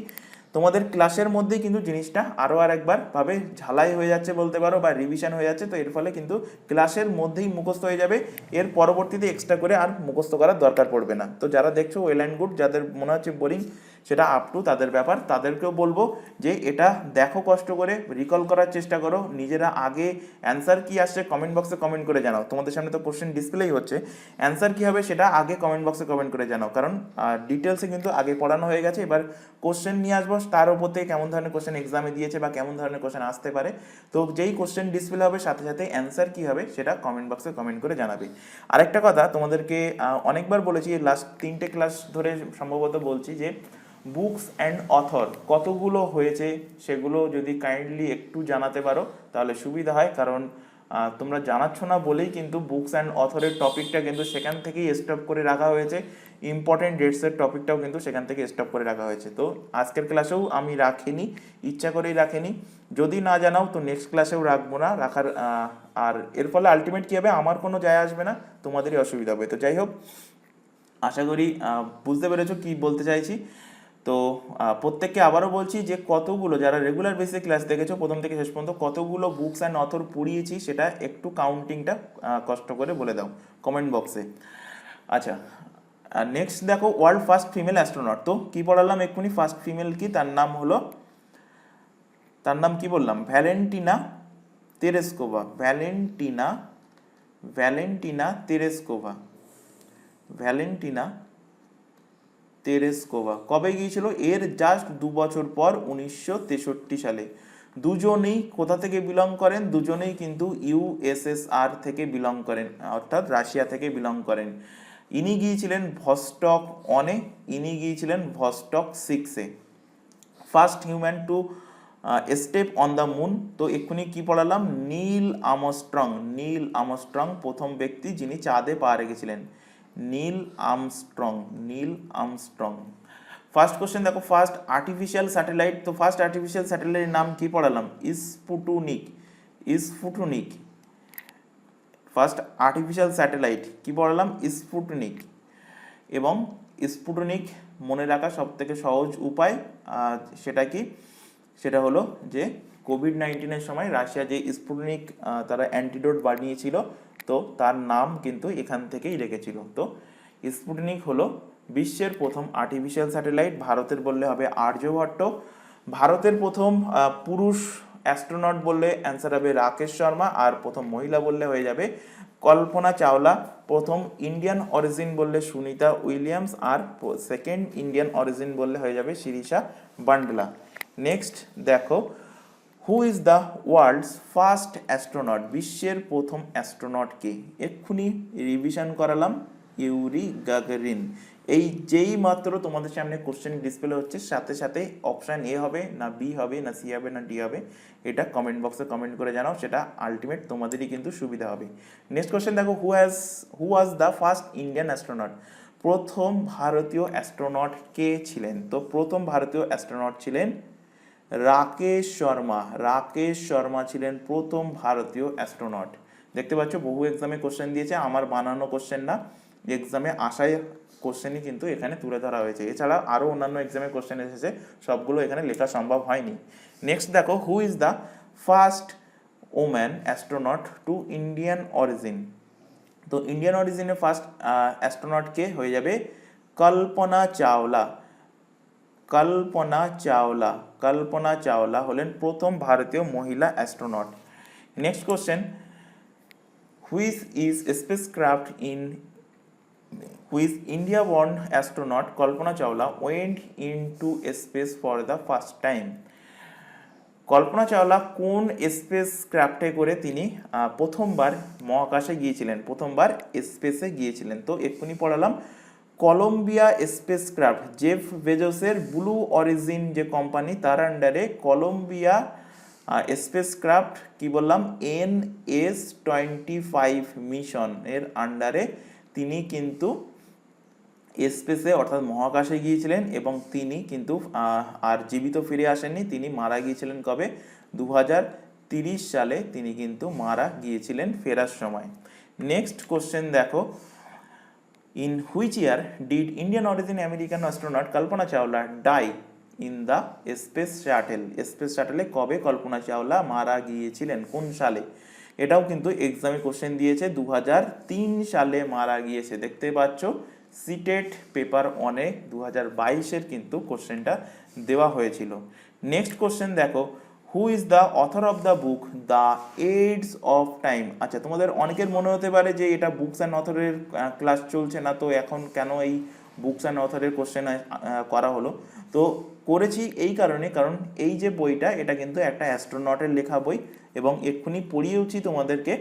তোমাদের ক্লাসের মধ্যেই কিন্তু জিনিসটা আরও একবার ভাবে ঝালাই হয়ে যাচ্ছে বলতে পারো, বা রিভিশন হয়ে যাচ্ছে। তো এর ফলে কিন্তু ক্লাসের মধ্যেই মুখস্থ হয়ে যাবে, এর পরবর্তীতে এক্সট্রা করে আর মুখস্থ করার দরকার পড়বে না। তো যারা দেখছো ওয়েল অ্যান্ড গুড, যাদের মনে হচ্ছে বোরিং সেটা আপ টু তাদের ব্যাপার। তাদেরকেও বলবো যে এটা দেখো, কষ্ট করে রিকল করার চেষ্টা করো, নিজেরা আগে অ্যান্সার কি আসছে কমেন্ট বক্সে কমেন্ট করে জানাও। তোমাদের সামনে তো কোশ্চেন ডিসপ্লেই হচ্ছে, অ্যান্সার কি হবে সেটা আগে কমেন্ট বক্সে কমেন্ট করে জানাও, কারণ ডিটেলসে কিন্তু আগে পড়ানো হয়ে গেছে। এবার কোশ্চেন নিয়ে আসবো, তার উপর থেকে কেমন ধরনের কোশ্চেন এক্সামে দিয়েছে বা কেমন ধরনের কোশ্চেন আসতে পারে। তো যেই কোশ্চেন ডিসপ্লে হবে সাথে সাথে অ্যান্সার কি হবে সেটা কমেন্ট বক্সে কমেন্ট করে জানাবে। আরেকটা কথা তোমাদেরকে অনেকবার বলেছি, লাস্ট 3টে ক্লাস ধরে সম্ভবত বলছি যে বুকস অ্যান্ড অথর কতগুলো হয়েছে সেগুলো যদি কাইন্ডলি একটু জানাতে পারো তাহলে সুবিধা হয়, কারণ তোমরা জানাচ্ছ না বলেই কিন্তু বুকস অ্যান্ড অথরের টপিকটা কিন্তু সেখান থেকেই স্টপ করে রাখা হয়েছে, ইম্পর্টেন্ট ডেটসের টপিকটাও কিন্তু সেখান থেকে স্টপ করে রাখা হয়েছে। তো আজকের ক্লাসেও আমি রাখিনি, ইচ্ছা করেই রাখিনি, যদি না জানাও তো নেক্সট ক্লাসেও রাখবো না রাখার। আর এর ফলে আলটিমেট কী হবে, আমার কোনো যায় আসবে না, তোমাদেরই অসুবিধা হবে। তো যাই হোক, আশা করি বুঝতে পেরেছো কি বলতে চাইছি। তো প্রত্যেককে আবারও বলছি যে কতগুলো, যারা রেগুলার বেসিক ক্লাস দেখেছো প্রথম থেকে শেষ পর্যন্ত, কতগুলো বুকস অ্যান্ড অথর পড়িয়েছি সেটা একটু কাউন্টিংটা কষ্ট করে বলে দাও কমেন্ট বক্সে। আচ্ছা, নেক্সট দেখো, ওয়ার্ল্ড ফার্স্ট ফিমেল অ্যাস্ট্রোনট। তো কি পড়ালাম এক্ষুনি, ফার্স্ট ফিমেল কি, তার নাম হলো, তার নাম কি বললাম, ভ্যালেন্টিনা তেরেস্কোভা। Valentina Tereshkova. কবে গিয়েছিল? এর জাস্ট 2 বছর পর, 1963 সালে। দুজনেই কোথা থেকে বিলং করেন? দুজনেই কিন্তু ইউএসএসআর থেকে বিলং করেন, অর্থাৎ রাশিয়া থেকে বিলং করেন। ইনি গিয়েছিলেন ভস্টক 1-এ, ইনি গিয়েছিলেন ভস্টক 6-এ। First human to step on the moon. তো এক্ষুনি কি পড়ালাম, নীল আমস্ট্রং প্রথম ব্যক্তি যিনি চাঁদে পা রেখেছিলেন, নীল আমস্ট্রং। ফার্স্ট কোশ্চেন দেখো, ফার্স্ট আর্টিফিশিয়াল স্যাটেলাইট। তো ফার্স্ট আর্টিফিশিয়াল স্যাটেলাইটের নাম কি পড়ালাম, স্পুটনিক। ফার্স্ট আর্টিফিশিয়াল স্যাটেলাইট কি পড়ালাম, স্পুটনিক। এবং স্পুটনিক মনে রাখা সব থেকে সহজ উপায় সেটা কি, সেটা হলো যে কোভিড-19 সময় রাশিয়া যে স্পুটনিক তারা অ্যান্টিডোট বানিয়েছিল, তো তার নাম কিন্তু এখান থেকেই রেখেছিল। তো স্পুটনিক হলো বিশ্বের প্রথম আর্টিফিশিয়াল স্যাটেলাইট। ভারতের বললে হবে আর্যভট্ট। ভারতের প্রথম পুরুষ অ্যাস্ট্রোনট বললে অ্যান্সার হবে রাকেশ শর্মা, আর প্রথম মহিলা বললে হয়ে যাবে কল্পনা চাওলা। প্রথম ইন্ডিয়ান অরিজিন বললে সুনিতা উইলিয়ামস, আর সেকেন্ড ইন্ডিয়ান অরিজিন বললে হয়ে যাবে শিরিষা বান্ডলা। নেক্সট দেখো, who is the world's first astronaut? বিশ্বের প্রথম অ্যাস্ট্রোনট কে? এক্ষুনি রিভিশন করালাম, ইউরি গাগারিন। এই যেই মাত্র তোমাদের সামনে কোশ্চেন ডিসপ্লে হচ্ছে, সাথে সাথে অপশান এ হবে না বি হবে না সি হবে না ডি হবে, এটা কমেন্ট বক্সে কমেন্ট করে জানাও, সেটা আলটিমেট তোমাদেরই কিন্তু সুবিধা হবে। নেক্সট কোশ্চেন দেখো, who was the first Indian astronaut? প্রথম ভারতীয় অ্যাস্ট্রোনট কে ছিলেন? তো প্রথম ভারতীয় অ্যাস্ট্রোনট ছিলেন রাকেশ শর্মা ছিলেন প্রথম ভারতীয় অ্যাস্ট্রোনট। দেখতে পাচ্ছ বহু এক্সামে কোশ্চেন দিয়েছে, আমার বানানো কোশ্চেন না, এক্সামে আসায় কোশ্চেনই কিন্তু এখানে তুলে ধরা হয়েছে। এছাড়া আরও অন্যান্য এক্সামে কোশ্চেন এসেছে, সবগুলো এখানে লেখা সম্ভব হয়নি। নেক্সট দেখো, who is the first woman astronaut to Indian origin? তো ইন্ডিয়ান অরিজিনের ফার্স্ট অ্যাস্ট্রোনট কে? হয়ে যাবে কল্পনা চাওলা হলেন প্রথম ভারতীয় মহিলা astronaut. Next question, which India born astronaut Kalpana Chawla went into space for the first time? Kalpana Chawla কোন স্পেস ক্রাফটে করে তিনি প্রথমবার মহাকাশে গিয়েছিলেন, প্রথমবার স্পেসে গিয়েছিলেন? তো এক্ষুনি পড়ালাম, কলম্বিয়া স্পেস ক্রাফট, জেফ বেজোসের ব্লু অরিজিন যে কোম্পানি, তার আন্ডারে কলম্বিয়া স্পেস ক্রাফট, কি বললাম, NS-25 মিশন এর আন্ডারে তিনি কিন্তু স্পেসে অর্থাৎ মহাকাশে গিয়েছিলেন এবং তিনি কিন্তু আর জীবিত ফিরে আসেননি, তিনি মারা গিয়েছিলেন কবে? 2030 সালে তিনি কিন্তু মারা গিয়েছিলেন ফেরার সময়। নেক্সট কোশ্চেন দেখো, in which year did Indian origin American astronaut Kalpana Chawla die in the space shuttle? Space শাটেলে কবে কল্পনা চাওলা মারা গিয়েছিলেন, কোন সালে? এটাও কিন্তু এক্সামে কোশ্চেন দিয়েছে, 2003 সালে মারা গিয়েছে। দেখতে পাচ্ছ সিটেট পেপার 1-এ 2022-এর কিন্তু কোশ্চেনটা দেওয়া হয়েছিল। নেক্সট কোশ্চেন দেখো, who is the author of the book the ends of time? আচ্ছা, তোমাদের অনেকের মনে হতে পারে যে এটা বুকস অ্যান্ড অথরের ক্লাস চলছে না, তো এখন কেন এই বুকস অ্যান্ড অথরের কোশ্চেন করা হলো? তো করেছি এই কারণে, কারণ এই যে বইটা এটা কিন্তু একটা অ্যাস্ট্রোনটের লেখা বই, এবং এক্ষুনি পড়িয়েওছি তোমাদেরকে।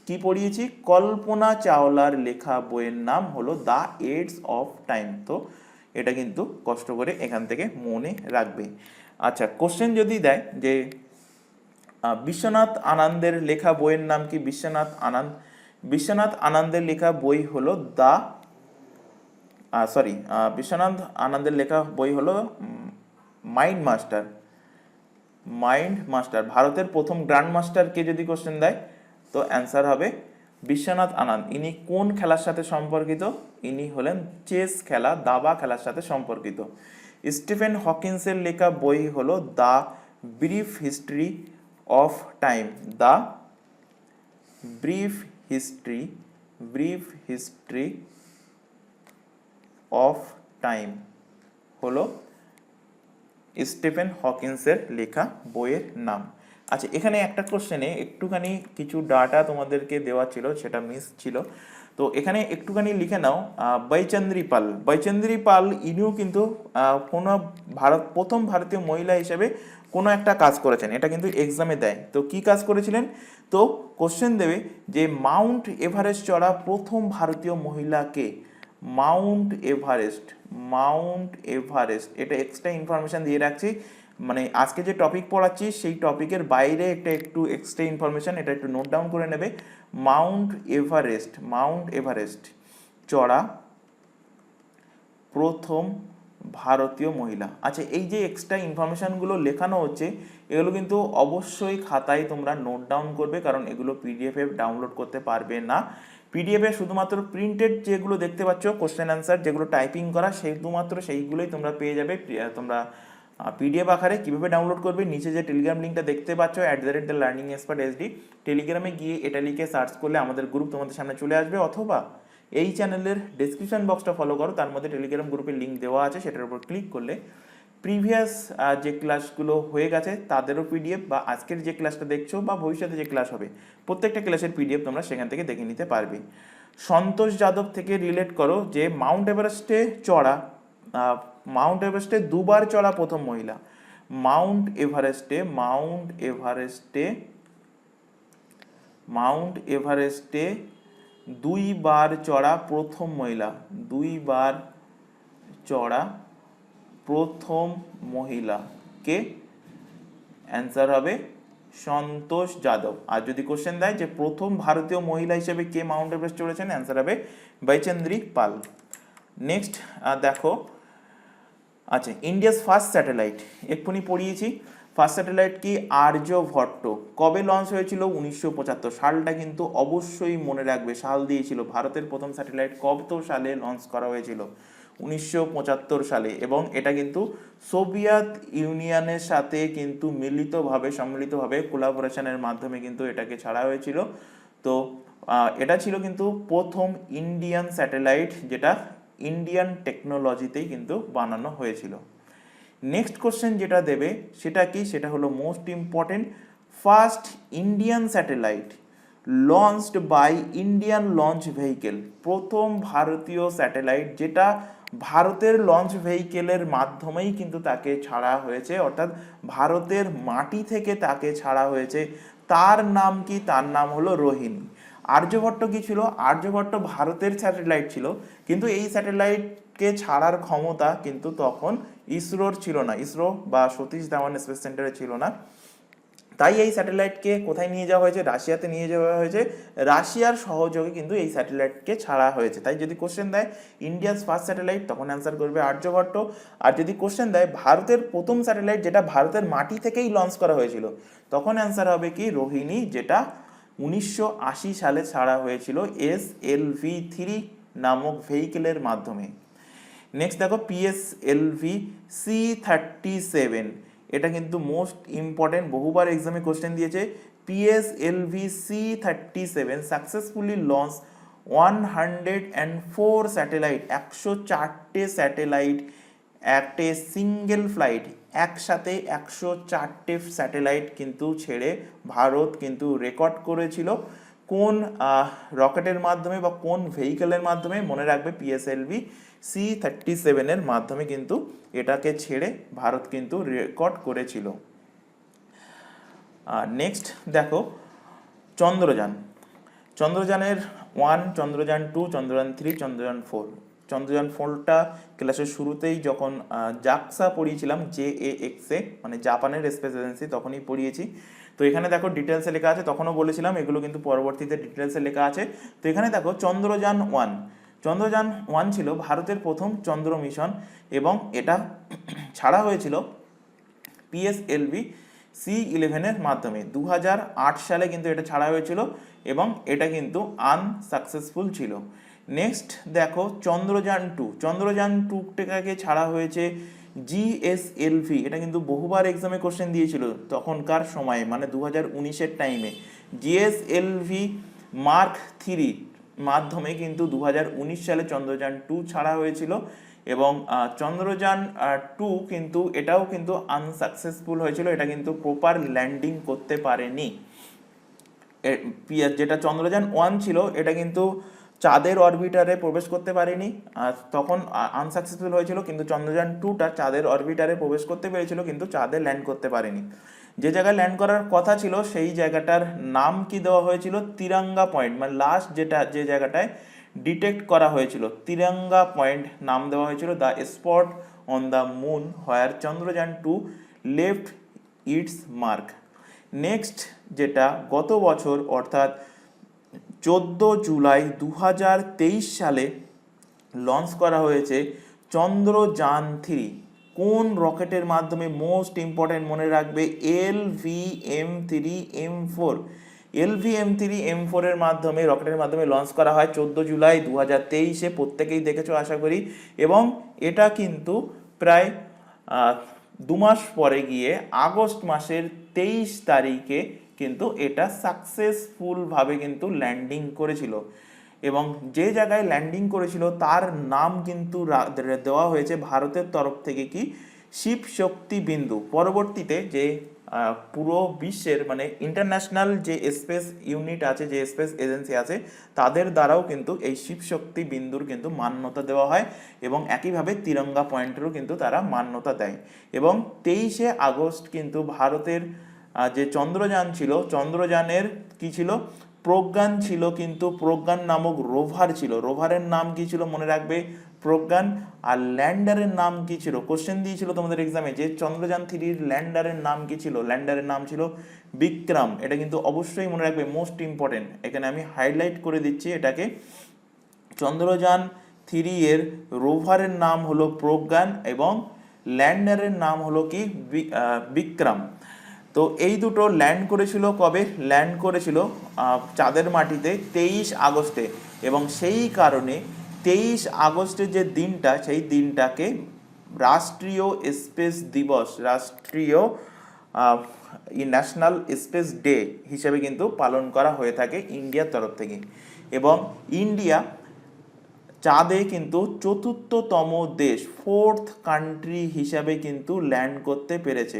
কি পড়িয়েছি? কল্পনা চাওলার লেখা বইয়ের নাম হলো দ্য এডস অফ টাইম। তো এটা কিন্তু কষ্ট করে এখান থেকে মনে রাখবে। আচ্ছা, কোশ্চেন যদি দেয় যে বিশ্বনাথ আনন্দের লেখা বইয়ের নাম কি? বিশ্বনাথ আনন্দের লেখা বই হলো বিশ্বনাথ আনন্দের লেখা বই হলো মাইন্ড মাস্টার। ভারতের প্রথম গ্র্যান্ড মাস্টারকে যদি কোশ্চেন দেয় তো অ্যান্সার হবে বিশ্বনাথ আনন্দ। ইনি কোন খেলার সাথে সম্পর্কিত? ইনি হলেন চেস খেলা, দাবা খেলার সাথে সম্পর্কিত। স্টিফেন হকিন্সের লেখা বই হলো the brief history of time. The brief history of time হলো স্টিফেন হকিন্সের লেখা বইয়ের নাম। আচ্ছা, এখানে একটা কোশ্চেনে একটুখানি কিছু ডাটা তোমাদেরকে দেওয়া ছিল, সেটা মিস ছিল, তো এখানে একটুখানি লিখে নাও। বৈচন্দ্রী পাল ইনিও কিন্তু প্রথম ভারতীয় মহিলা হিসেবে কোনো একটা কাজ করেছেন, এটা কিন্তু এক্সামে দেয়। তো কি কাজ করেছিলেন? তো কোশ্চেন দেবে যে মাউন্ট এভারেস্ট চড়া প্রথম ভারতীয় মহিলাকে। মাউন্ট এভারেস্ট এটা এক্সট্রা ইনফরমেশন দিয়ে রাখছি, মানে আজকে যে টপিক পড়াচ্ছি সেই টপিকের বাইরে একটু এক্সট্রা ইনফরমেশন, এটা একটু নোট ডাউন করে নেবে। মাউন্ট এভারেস্ট চড়া প্রথম ভারতীয় মহিলা। আচ্ছা, এই যে এক্সট্রা ইনফরমেশনগুলো লেখানো হচ্ছে এগুলো কিন্তু অবশ্যই খাতায় তোমরা নোট ডাউন করবে, কারণ এগুলো পিডিএফে ডাউনলোড করতে পারবে না। পিডিএফে শুধুমাত্র প্রিন্টেড যেগুলো দেখতে পাচ্ছ কোশ্চেন অ্যান্সার যেগুলো টাইপিং করা, শুধুমাত্র সেইগুলোই তোমরা পেয়ে যাবে। তোমরা পিডিএফ আকারে কীভাবে ডাউনলোড করবে, নিচে যে টেলিগ্রাম লিঙ্কটা দেখতে পাচ্ছ @TheLearningExpertSD, টেলিগ্রামে গিয়ে এটা লিখে সার্চ করলে আমাদের গ্রুপ তোমাদের সামনে চলে আসবে, অথবা এই চ্যানেলের ডেসক্রিপশন বক্সটা ফলো করো, তার মধ্যে টেলিগ্রাম গ্রুপের লিঙ্ক দেওয়া আছে, সেটার উপর ক্লিক করলে প্রিভিয়াস যে ক্লাসগুলো হয়ে গেছে তাদেরও পিডিএফ, বা আজকের যে ক্লাসটা দেখছো বা ভবিষ্যতে যে ক্লাস হবে প্রত্যেকটা ক্লাসের পিডিএফ তোমরা সেখান থেকে দেখে নিতে পারবে। সন্তোষ যাদব থেকে রিলেট করো যে মাউন্ট এভারেস্টে দুবার চড়া প্রথম মহিলা। মাউন্ট এভারেস্টে দুইবার চড়া প্রথম মহিলা কে? অ্যান্সার হবে সন্তোষ যাদব। আর যদি কোশ্চেন দেয় যে প্রথম ভারতীয় মহিলা হিসেবে কে মাউন্ট এভারেস্ট চড়েছেন, অ্যান্সার হবে বৈচন্দ্রী পাল। নেক্সট দেখো, আচ্ছা, ইন্ডিয়াস ফার্স্ট স্যাটেলাইট এক্ষুনি পড়িয়েছি। ফার্স্ট স্যাটেলাইট কি? আর্যভট্ট। কবে লঞ্চ হয়েছিল? 1975। সালটা কিন্তু অবশ্যই মনে রাখবে, সাল দিয়েছিল। ভারতের প্রথম স্যাটেলাইট কত সালে লঞ্চ করা হয়েছিল? 1975 সালে, এবং এটা কিন্তু সোভিয়েত ইউনিয়নের সাথে কিন্তু সম্মিলিতভাবে কোলাবোরেশনের মাধ্যমে কিন্তু এটাকে ছাড়া হয়েছিল। তো এটা ছিল কিন্তু প্রথম ইন্ডিয়ান স্যাটেলাইট, যেটা ইন্ডিয়ান টেকনোলজিতেই কিন্তু বানানো হয়েছিল। নেক্সট কোশ্চেন যেটা দেবে সেটা কি? সেটা হলো most important. First Indian satellite launched by Indian launch vehicle. প্রথম ভারতীয় স্যাটেলাইট যেটা ভারতের লঞ্চ ভেহিকেলের মাধ্যমেই কিন্তু তাকে ছাড়া হয়েছে, অর্থাৎ ভারতের মাটি থেকে তাকে ছাড়া হয়েছে। তার নাম কি? তার নাম হলো রোহিণী। আর্যভট্ট কি ছিল? আর্যভট্ট ভারতের স্যাটেলাইট ছিল, কিন্তু এই স্যাটেলাইটকে ছাড়ার ক্ষমতা কিন্তু তখন ইসরোর ছিল না, ইসরো বা সতীশ ধাওয়ান স্পেস সেন্টারে ছিল না। তাই এই স্যাটেলাইটকে কোথায় নিয়ে যাওয়া হয়েছে, রাশিয়াতে নিয়ে যাওয়া হয়েছে, রাশিয়ার সহযোগে কিন্তু এই স্যাটেলাইটকে ছাড়া হয়েছে। তাই যদি কোশ্চেন দেয় ইন্ডিয়াস ফার্স্ট স্যাটেলাইট, তখন অ্যান্সার করবে আর্যভট্ট। আর যদি কোশ্চেন দেয় ভারতের প্রথম স্যাটেলাইট যেটা ভারতের মাটি থেকেই লঞ্চ করা হয়েছিল, তখন অ্যান্সার হবে কি রোহিণী, যেটা 1980 সালে ছাড়া হয়েছিল SLV-3 নামক ভেহিকেলের মাধ্যমে। নেক্সট দেখো PSLV-C-37, এটা কিন্তু মোস্ট ইম্পর্টেন্ট, বহুবার এক্সামে কোশ্চেন দিয়েছে। PSLV-C-37 সাকসেসফুলি লঞ্চ 104 স্যাটেলাইট, 104টে স্যাটেলাইট একটা সিঙ্গেল ফ্লাইট, একসাথে 104টে স্যাটেলাইট কিন্তু ছেড়ে ভারত কিন্তু রেকর্ড করেছিল। কোন রকেটের মাধ্যমে বা কোন ভেহিকেলের মাধ্যমে? মনে রাখবে PSLV-C-37 এর মাধ্যমে কিন্তু এটাকে ছেড়ে ভারত কিন্তু রেকর্ড করেছিল। নেক্সট দেখো চন্দ্রযান, চন্দ্রযানের 1, চন্দ্রযান 2, চন্দ্রযান 3, চন্দ্রযান 4। চন্দ্রযান 4টা ক্লাসের শুরুতেই যখন জাক্সা পড়িয়েছিলাম, JAXA মানে জাপানের স্পেস এজেন্সি, তখনই পড়িয়েছি। তো এখানে দেখো ডিটেলসে লেখা আছে, তখনও বলেছিলাম, এগুলো কিন্তু পরবর্তীতে ডিটেলসে লেখা আছে। তো এখানে দেখো চন্দ্রযান 1, চন্দ্রযান 1 ছিল ভারতের প্রথম চন্দ্র মিশন এবং এটা ছাড়া হয়েছিল PSLV-C-11 এর মাধ্যমে। 2008 সালে কিন্তু এটা ছাড়া হয়েছিল এবং এটা কিন্তু আনসাকসেসফুল ছিল। নেক্সট দেখো চন্দ্রযান 2, চন্দ্রযান 2টাকে ছাড়া হয়েছে GSLV, এটা কিন্তু বহুবার এক্সামে কোশ্চেন দিয়েছিল তখনকার সময়ে, মানে 2019-এর টাইমে। GSLV Mark 3 মাধ্যমে কিন্তু 2019 সালে চন্দ্রযান 2 ছাড়া হয়েছিল এবং চন্দ্রযান 2 কিন্তু এটাও কিন্তু আনসাকসেসফুল হয়েছিল, এটা কিন্তু প্রপার ল্যান্ডিং করতে পারেনি। যেটা চন্দ্রযান 1 ছিল এটা কিন্তু চাঁদের অরবিটারে প্রবেশ করতে পারেনি, তখন আনসাকসেসফুল হয়েছিল। কিন্তু চন্দ্রযান 2টা চাঁদের অরবিটারে প্রবেশ করতে পেরেছিল, কিন্তু চাঁদে ল্যান্ড করতে পারেনি। যে জায়গায় ল্যান্ড করার কথা ছিল সেই জায়গাটার নাম কি দেওয়া হয়েছিল? তিরঙ্গা পয়েন্ট, মানে লাস্ট যে জায়গাটায় ডিটেক্ট করা হয়েছিল, তিরঙ্গা পয়েন্ট নাম দেওয়া হয়েছিল, the spot on the moon where Chandrayaan 2 left it's mark. Next যেটা গত বছর অর্থাৎ 14 জুলাই 2023 সালে লঞ্চ করা হয়েছে চন্দ্রযান 3, কোন রকেটের মাধ্যমে? মোস্ট ইম্পর্টেন্ট, মনে রাখবে LVM-3M4, LVM-3M4 এর মাধ্যমে, রকেটের মাধ্যমে লঞ্চ করা হয় 14 জুলাই 2023-এ, প্রত্যেকেই দেখেছো আশা করি। এবং এটা কিন্তু প্রায় 2 মাস পরে গিয়ে আগস্ট মাসের 23 তারিখে কিন্তু এটা সাকসেসফুলভাবে কিন্তু ল্যান্ডিং করেছিল এবং যে জায়গায় ল্যান্ডিং করেছিল তার নাম কিন্তু দেওয়া হয়েছে ভারতের তরফ থেকে কি শিব শক্তি বিন্দু। পরবর্তীতে যে পুরো বিশ্বের মানে ইন্টারন্যাশনাল যে স্পেস ইউনিট আছে, যে স্পেস এজেন্সি আছে, তাদের দ্বারাও কিন্তু এই শিব শক্তি বিন্দুর কিন্তু মান্যতা দেওয়া হয় এবং একইভাবে তিরঙ্গা পয়েন্টেরও কিন্তু তারা মান্যতা দেয়। এবং 23শে আগস্ট কিন্তু ভারতের যে চন্দ্রযান ছিল, চন্দ্রযানের কি ছিল? প্রজ্ঞান ছিল, কিন্তু প্রজ্ঞান নামক রোভার ছিল, রোভারের নাম কি ছিল? মনে রাখবে প্রজ্ঞান। আর ল্যান্ডারের নাম কি ছিল? কোশ্চেন দিয়েছিল তোমাদের এক্সামে যে চন্দ্রযান 3-র ল্যান্ডারের নাম কি ছিল? ল্যান্ডারের নাম ছিল বিক্রম। এটা কিন্তু অবশ্যই মনে রাখবে, মোস্ট ইম্পর্টেন্ট, এখানে আমি হাইলাইট করে দিচ্ছি এটাকে। চন্দ্রযান 3 এর রোভারের নাম হলো প্রজ্ঞান এবং ল্যান্ডারের নাম হলো কি বিক্রম। তো এই দুটো ল্যান্ড করেছিল কবে? ল্যান্ড করেছিল চাঁদের মাটিতে 23 আগস্টে এবং সেই কারণে 23 আগস্টের যে দিনটা, সেই দিনটাকে রাষ্ট্রীয় স্পেস দিবস, রাষ্ট্রীয় ন্যাশনাল স্পেস ডে হিসেবে কিন্তু পালন করা হয়ে থাকে ইন্ডিয়ার তরফ থেকে। এবং ইন্ডিয়া চাঁদে কিন্তু 4র্থতম দেশ, 4th কান্ট্রি হিসাবে কিন্তু ল্যান্ড করতে পেরেছে।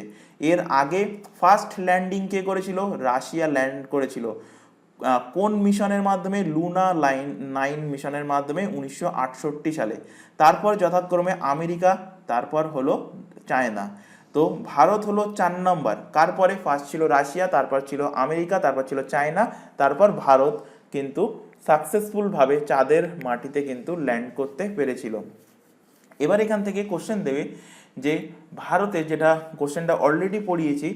এর আগে ফার্স্ট ল্যান্ডিং কে করেছিল? রাশিয়া ল্যান্ড করেছিল। কোন মিশনের মাধ্যমে? লুনা 9 মিশনের মাধ্যমে 1968 সালে। তারপর যথাক্রমে আমেরিকা, তারপর হলো চায়না। তো ভারত হলো 4 নম্বর। কার পরে? ফার্স্ট ছিল রাশিয়া, তারপর ছিল আমেরিকা, তারপর ছিল চায়না, তারপর ভারত কিন্তু সাকসেসফুলভাবে চাঁদের মাটিতে কিন্তু ল্যান্ড করতে পেরেছিল। এবার এখান থেকে কোশ্চেন দেবে যে ভারতে, যেটা কোশ্চেনটা অলরেডি পড়িয়েছি,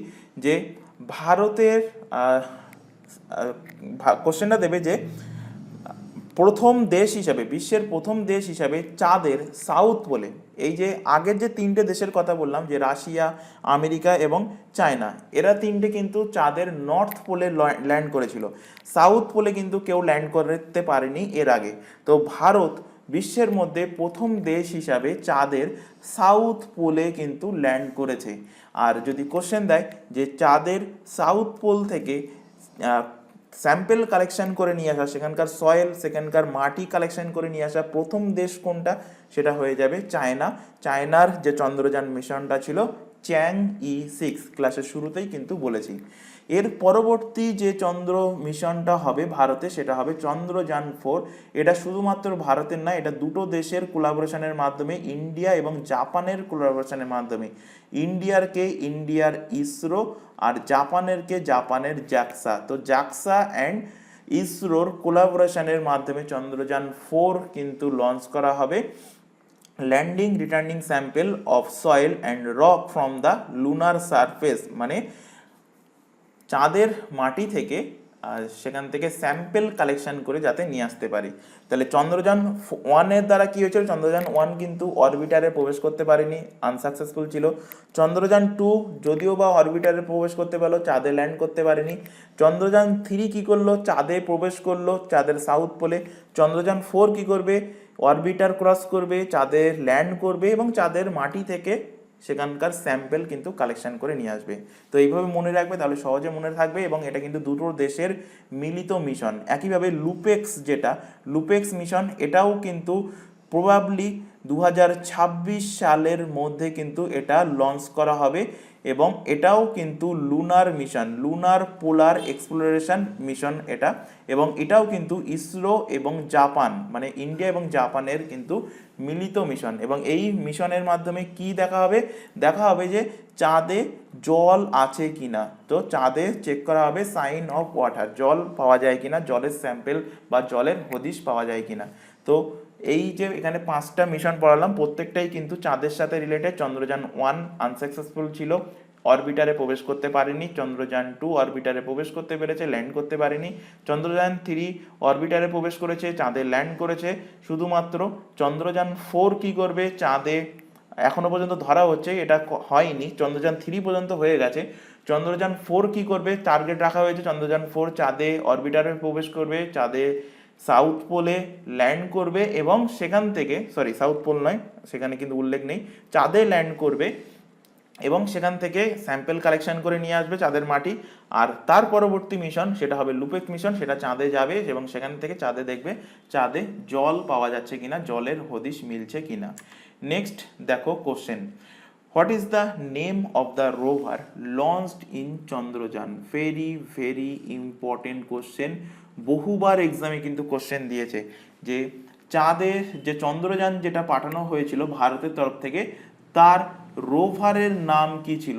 যে ভারতের কোশ্চেনটা দেবে যে প্রথম দেশ হিসাবে, বিশ্বের প্রথম দেশ হিসাবে চাঁদের সাউথ পোলে, এই যে আগের যে তিনটে দেশের কথা বললাম যে রাশিয়া, আমেরিকা এবং চায়না, এরা তিনটে কিন্তু চাঁদের নর্থ পোলে ল্যান্ড করেছিল, সাউথ পোলে কিন্তু কেউ ল্যান্ড করতে পারেনি এর আগে। তো ভারত বিশ্বের মধ্যে প্রথম দেশ হিসাবে চাঁদের সাউথ পোলে কিন্তু ল্যান্ড করেছে। আর যদি কোশ্চেন দেয় যে চাঁদের সাউথ পোল থেকে স্যাম্পেল কালেকশন করে নিয়ে আসা, সেখানকার সয়েল, সেখানকার মাটি কালেকশন করে নিয়ে আসা প্রথম দেশ কোনটা, সেটা হয়ে যাবে চায়না। চায়নার যে চন্দ্রযান মিশনটা ছিল চ্যাং-ই-6, ক্লাসের শুরুতেই কিন্তু বলেছি। এর পরবর্তী যে চন্দ্র মিশনটা হবে ভারতে, সেটা হবে চন্দ্রযান-4। এটা শুধুমাত্র ভারতের না, এটা দুটো দেশের কোলাবোরেশনের মাধ্যমে, ইন্ডিয়া এবং জাপানের কোলাবোরেশনের মাধ্যমে। ইন্ডিয়ার ইসরো, আর জাপানের জাক্সা। তো জাক্সা অ্যান্ড ইসরোর কোলাবোরেশনের মাধ্যমে চন্দ্রযান-4 কিন্তু লঞ্চ করা হবে। Landing returning sample of soil and rock from the lunar surface, মানে চাঁদের মাটি থেকে সেখান থেকে স্যাম্পেল কালেকশন করে যাতে নিয়ে আসতে পারি। তাহলে চন্দ্রযান-1 দ্বারা কি হয়েছিল, চন্দ্রযান-1 কিন্তু অরবিটারে প্রবেশ করতে পারেনি, আনসাকসেসফুল ছিল। চন্দ্রযান-2 যদিও বা অরবিটারে প্রবেশ করতে পারলো, চাঁদে ল্যান্ড করতে পারেনি। চন্দ্রযান-3 কি করলো, চাঁদে প্রবেশ করলো, চাঁদের সাউথ পোলে। চন্দ্রযান-4 কি করবে, অরবিটার ক্রস করবে, চাঁদে ল্যান্ড করবে এবং চাঁদের মাটি থেকে সেখানকার স্যাম্পেল কিন্তু কালেকশন করে নিয়ে আসবে। তো এইভাবে মনে রাখবে, তাহলে সহজে মনে থাকবে। এবং এটা কিন্তু দুটো দেশের মিলিত মিশন। একইভাবে লুপেক্স মিশন, এটাও কিন্তু প্রবাবলি 2026 সালের মধ্যে কিন্তু এটা লঞ্চ করা হবে। এবং এটাও কিন্তু লুনার মিশন, লুনার পোলার এক্সপ্লোরেশন মিশন এটা। এবং এটাও কিন্তু ইসরো এবং জাপান, মানে ইন্ডিয়া এবং জাপানের কিন্তু মিলিত মিশন। এবং এই মিশনের মাধ্যমে কি দেখা হবে যে চাঁদে জল আছে কিনা। তো চাঁদে চেক করা হবে সাইন অফ ওয়াটার, জল পাওয়া যায় কিনা, জলের স্যাম্পেল বা জলের হদিশ পাওয়া যায় কিনা। তো এই যে এখানে 5টা মিশন পড়ালাম, প্রত্যেকটাই কিন্তু চাঁদের সাথে রিলেটেড। চন্দ্রযান-1 আনসাকসেসফুল ছিল, অরবিটারে প্রবেশ করতে পারেনি। চন্দ্রযান-2 অরবিটারে প্রবেশ করতে পেরেছে, ল্যান্ড করতে পারেনি। চন্দ্রযান-3 অরবিটারে প্রবেশ করেছে, চাঁদে ল্যান্ড করেছে। শুধুমাত্র চন্দ্রযান-4 কি করবে, চাঁদে এখনো পর্যন্ত ধরা হচ্ছে, এটা হয়নি, চন্দ্রযান-3 পর্যন্ত হয়ে গেছে। চন্দ্রযান-4 কি করবে, টার্গেট রাখা হয়েছে চন্দ্রযান-4 চাঁদে অরবিটারে প্রবেশ করবে, চাঁদে সাউথ পোলে ল্যান্ড করবে এবং সেখান থেকে, সাউথ পোল নয়, সেখানে কিন্তু উল্লেখ নেই, চাঁদে ল্যান্ড করবে এবং সেখান থেকে স্যাম্পেল কালেকশন করে নিয়ে আসবে চাঁদের মাটি। আর তার পরবর্তী মিশন সেটা হবে লুপেক্স মিশন, সেটা চাঁদে যাবে এবং সেখান থেকে চাঁদে দেখবে চাঁদে জল পাওয়া যাচ্ছে কিনা, জলের হদিশ মিলছে কিনা। নেক্সট দেখো question, what is the name of the rover launched in Chandrayaan? Very important question, বহুবার এক্সামে কিন্তু কোশ্চেন দিয়েছে যে চাঁদের যে চন্দ্রযান যেটা পাঠানো হয়েছিল ভারতের তরফ থেকে, তার রোভারের নাম কি ছিল,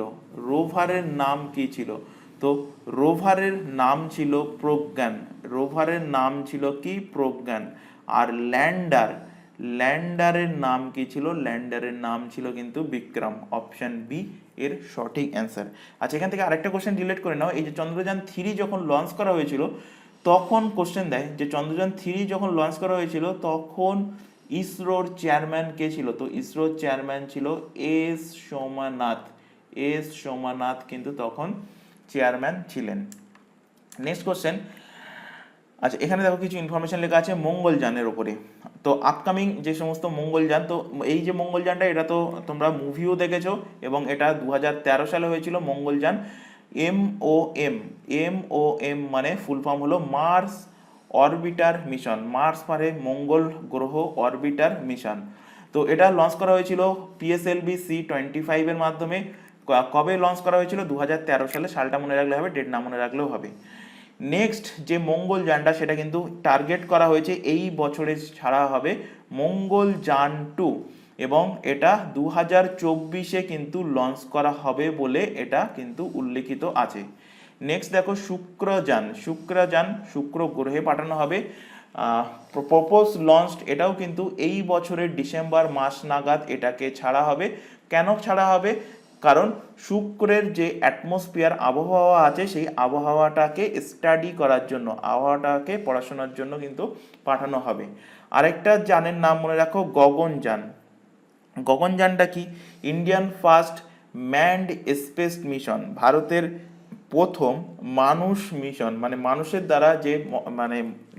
তো রোভারের নাম ছিল প্রজ্ঞান। আর ল্যান্ডারের নাম কি ছিল, ল্যান্ডারের নাম ছিল কিন্তু বিক্রম। অপশন বি এর সঠিক অ্যান্সার। আচ্ছা, এখান থেকে আরেকটা কোশ্চেন রিলেট করে নাও। এই যে চন্দ্রযান-3 যখন লঞ্চ করা হয়েছিল, তখন কোশ্চেন দেয় যে চন্দ্রযান-3 যখন লঞ্চ করা হয়েছিল তখন ইসরোর চেয়ারম্যান কে ছিল? তো ইসরোর চেয়ারম্যান ছিল এস সোমনাথ কিন্তু তখন চেয়ারম্যান ছিলেন। নেক্সট কোশ্চেন, আচ্ছা এখানে দেখো কিছু ইনফরমেশন লেখা আছে মঙ্গলযানের উপরে। তো আপকামিং যে সমস্ত মঙ্গলযান, তো এই যে মঙ্গলযানটা, এটা তো তোমরা মুভিও দেখেছো এবং এটা 2013 সালে হয়েছিল মঙ্গলযান। MOM মানে ফুল ফর্ম হলো মার্স অরবিটার মিশন, মার্স মানে মঙ্গল গ্রহ অরবিটার মিশন। তো এটা লঞ্চ করা হয়েছিল PSLV C-25 এর মাধ্যমে। কবে লঞ্চ করা হয়েছিল? 2013 সালে। সালটা মনে রাখলে হবে, ডেট না মনে রাখলেও হবে। নেক্সট যে মঙ্গলযানটা, সেটা কিন্তু টার্গেট করা হয়েছে এই বছরে ছাড়া হবে, মঙ্গলযান-2, এবং এটা 2024-এ কিন্তু লঞ্চ করা হবে বলে এটা কিন্তু উল্লেখিত আছে। নেক্সট দেখো শুক্রযান শুক্র গ্রহে পাঠানো হবে, প্রপোজ লঞ্চড, এটাও কিন্তু এই বছরের ডিসেম্বর মাস নাগাদ এটাকে ছাড়া হবে। কেন ছাড়া হবে? কারণ শুক্রের যে অ্যাটমসফিয়ার আবহাওয়া আছে সেই আবহাওয়াটাকে স্টাডি করার জন্য, আবহাওয়াটাকে পড়াশোনার জন্য কিন্তু পাঠানো হবে। আরেকটা যানের নাম মনে রাখো, গগনযান। গগনযানটা কি? Indian first manned space mission, ভারতের প্রথম মানুষ মিশন, মানে মানুষের দ্বারা যে মানে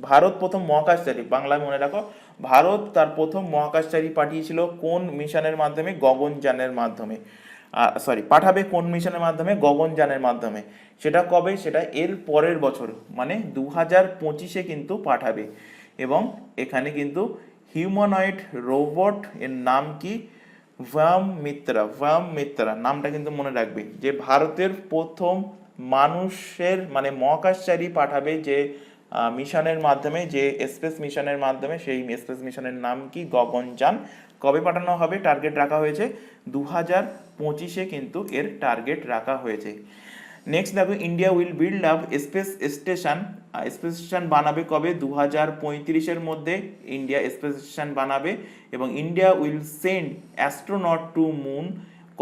ভারত প্রথম মহাকাশচারী, বাংলায় মনে রাখো, ভারত তার প্রথম মহাকাশচারী পাঠিয়েছিল কোন মিশনের মাধ্যমে? গগনযানের মাধ্যমে। পাঠাবে কোন মিশনের মাধ্যমে? গগনযানের মাধ্যমে। সেটা কবে? সেটা এর পরের বছর, মানে 2025-এ কিন্তু পাঠাবে। এবং এখানে কিন্তু হিউম্যানয়েড রোবট এর নাম কি? ভাম মিত্রা নামটা কিন্তু মনে রাখবে, যে ভারতের প্রথম মানুষের মানে মহাকাশচারী পাঠাবে যে মিশনের মাধ্যমে, যে স্পেস মিশনের মাধ্যমে, সেই স্পেস মিশনের নাম কি? গগনযান। কবে পাঠানো হবে? টার্গেট রাখা হয়েছে 2025-এ কিন্তু এর টার্গেট রাখা হয়েছে। নেক্সট দেখো, India will build up space station. Space station বানাবে কবে? 2035-এর মধ্যে ইন্ডিয়া স্পেস স্টেশন বানাবে। এবং India will send astronaut to moon.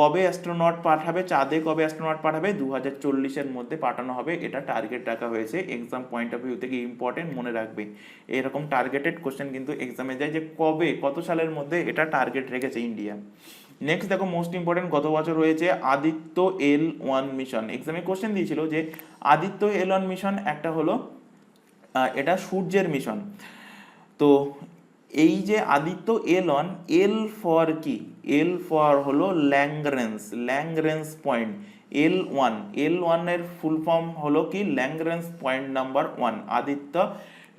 কবে অ্যাস্ট্রোনট পাঠাবে চাঁদে? কবে অ্যাস্ট্রোনট পাঠাবে? 2040-এর মধ্যে পাঠানো হবে, এটা টার্গেট রাখা হয়েছে। এক্সাম পয়েন্ট অফ ভিউ থেকে ইম্পর্টেন্ট, মনে রাখবে। এরকম টার্গেটেড কোশ্চেন কিন্তু এক্সামে যায়, যে কবে, কত সালের মধ্যে এটা টার্গেট রেখেছে ইন্ডিয়া। নেক্সট দেখো, মোস্ট ইম্পর্টেন্ট, গত বছর হয়েছে আদিত্য L1 মিশন। এক্সামে কোশ্চেন দিয়েছিল যে আদিত্য L1 মিশন একটা হলো, এটা সূর্যের মিশন। তো এই যে আদিত্য L1, এল ফর কি? এল ফর হলো ল্যাংরেঞ্জ পয়েন্ট। L1 এর ফুল ফর্ম হলো কি? Lagrange point number 1, Aditya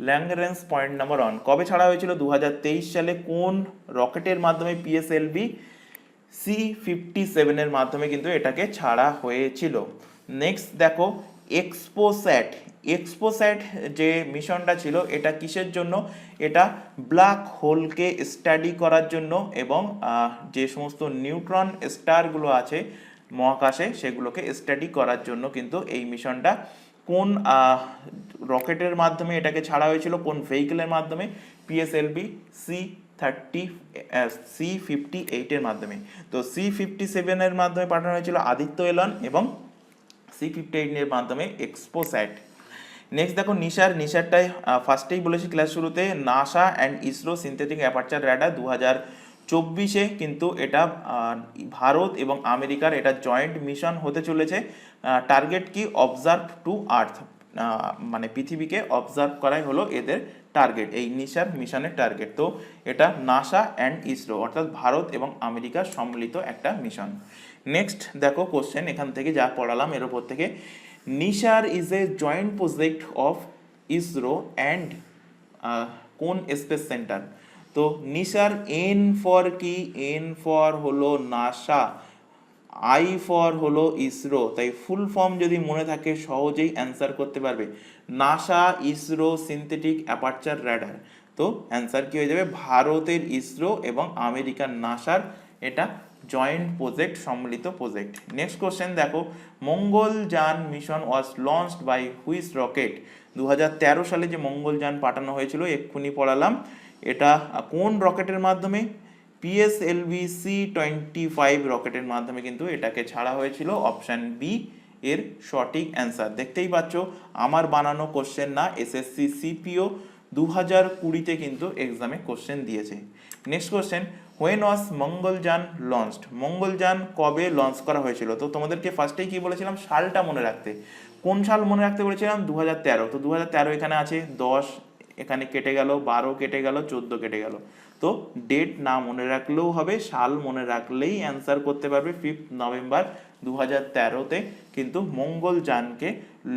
Lagrange point number 1। কবে ছাড়া হয়েছিল? 2023 সালে। কোন রকেটের মাধ্যমে? PSLV C-57 এর মাধ্যমে কিন্তু এটাকে ছাড়া হয়েছিল। নেক্সট দেখো, এক্সপোস্যাট যে মিশনটা ছিল, এটা কিসের জন্য? এটা ব্ল্যাক হোলকে স্টাডি করার জন্য, এবং যে সমস্ত নিউট্রন স্টারগুলো আছে মহাকাশে সেগুলোকে স্টাডি করার জন্য কিন্তু এই মিশনটা। কোন রকেটের মাধ্যমে এটাকে ছাড়া হয়েছিল? কোন ভেহিকেলের মাধ্যমে? PSLV C-58 এর মাধ্যমে। তো C-57 এর মাধ্যমে পাঠানো হয়েছিল আদিত্য L1, এবং C-58 এর মাধ্যমে এক্সপোস্যাট। নেক্সট দেখো, নিশারটাই ফার্স্টেই বলেছি ক্লাস শুরুতে, NASA and ISRO synthetic aperture radar 2024-এ কিন্তু এটা ভারত এবং আমেরিকার এটা জয়েন্ট মিশন হতে চলেছে। টার্গেট কি? অবজার্ভ টু আর্থ, মানে পৃথিবীকে অবজার্ভ করাই হলো এদের টার্গেট, এই নিশার মিশনের টার্গেট। তো এটা নাসা অ্যান্ড ইসরো, অর্থাৎ ভারত এবং আমেরিকার সম্মিলিত একটা মিশন। নেক্সট দেখো কোশ্চেন এখান থেকে যা পড়ালাম এর উপর থেকে, NISAR is a joint project of ISRO and কোন স্পেস সেন্টার? তো নিশার এন ফর কি? এন ফর হলো নাসা, আই ফর হলো ইসরো। তাই ফুল ফর্ম যদি মনে থাকে সহজেই অ্যান্সার করতে পারবে, NASA ISRO synthetic aperture radar. তো অ্যান্সার কি হয়ে যাবে? ভারতের ইসরো এবং আমেরিকার নাসার এটা জয়েন্ট প্রজেক্ট, সম্মিলিত প্রজেক্ট। নেক্সট কোশ্চেন দেখো, Mangalyaan mission was launched by which rocket? 2013 সালে যে মঙ্গলযান পাঠানো হয়েছিল এক্ষুনি পড়ালাম, এটা কোন রকেটের মাধ্যমে? PSLV C-25 রকেটের মাধ্যমে কিন্তু এটাকে ছাড়া হয়েছিল। অপশান বি এর সঠিক অ্যান্সার। দেখতেই পাচ্ছ আমার বানানো কোশ্চেন না, SSC CPO 2020-তে কিন্তু এক্সামে কোশ্চেন দিয়েছে। Next question, when was Mangalyaan launched? Mangalyaan কবে লঞ্চ করা হয়েছিল? তো তোমাদেরকে ফার্স্টেই কি বলেছিলাম? সালটা মনে রাখতে। কোন সাল মনে রাখতে বলেছিলাম? 2013। তো 2013 এখানে আছে, 10 এখানে কেটে গেল, 12 কেটে গেল, 14 কেটে গেল। তো ডেট না মনে রাখলেও হবে, সাল মনে রাখলেই অ্যান্সার করতে পারবে। 5 নভেম্বর 2013-তে কিন্তু মঙ্গলযানকে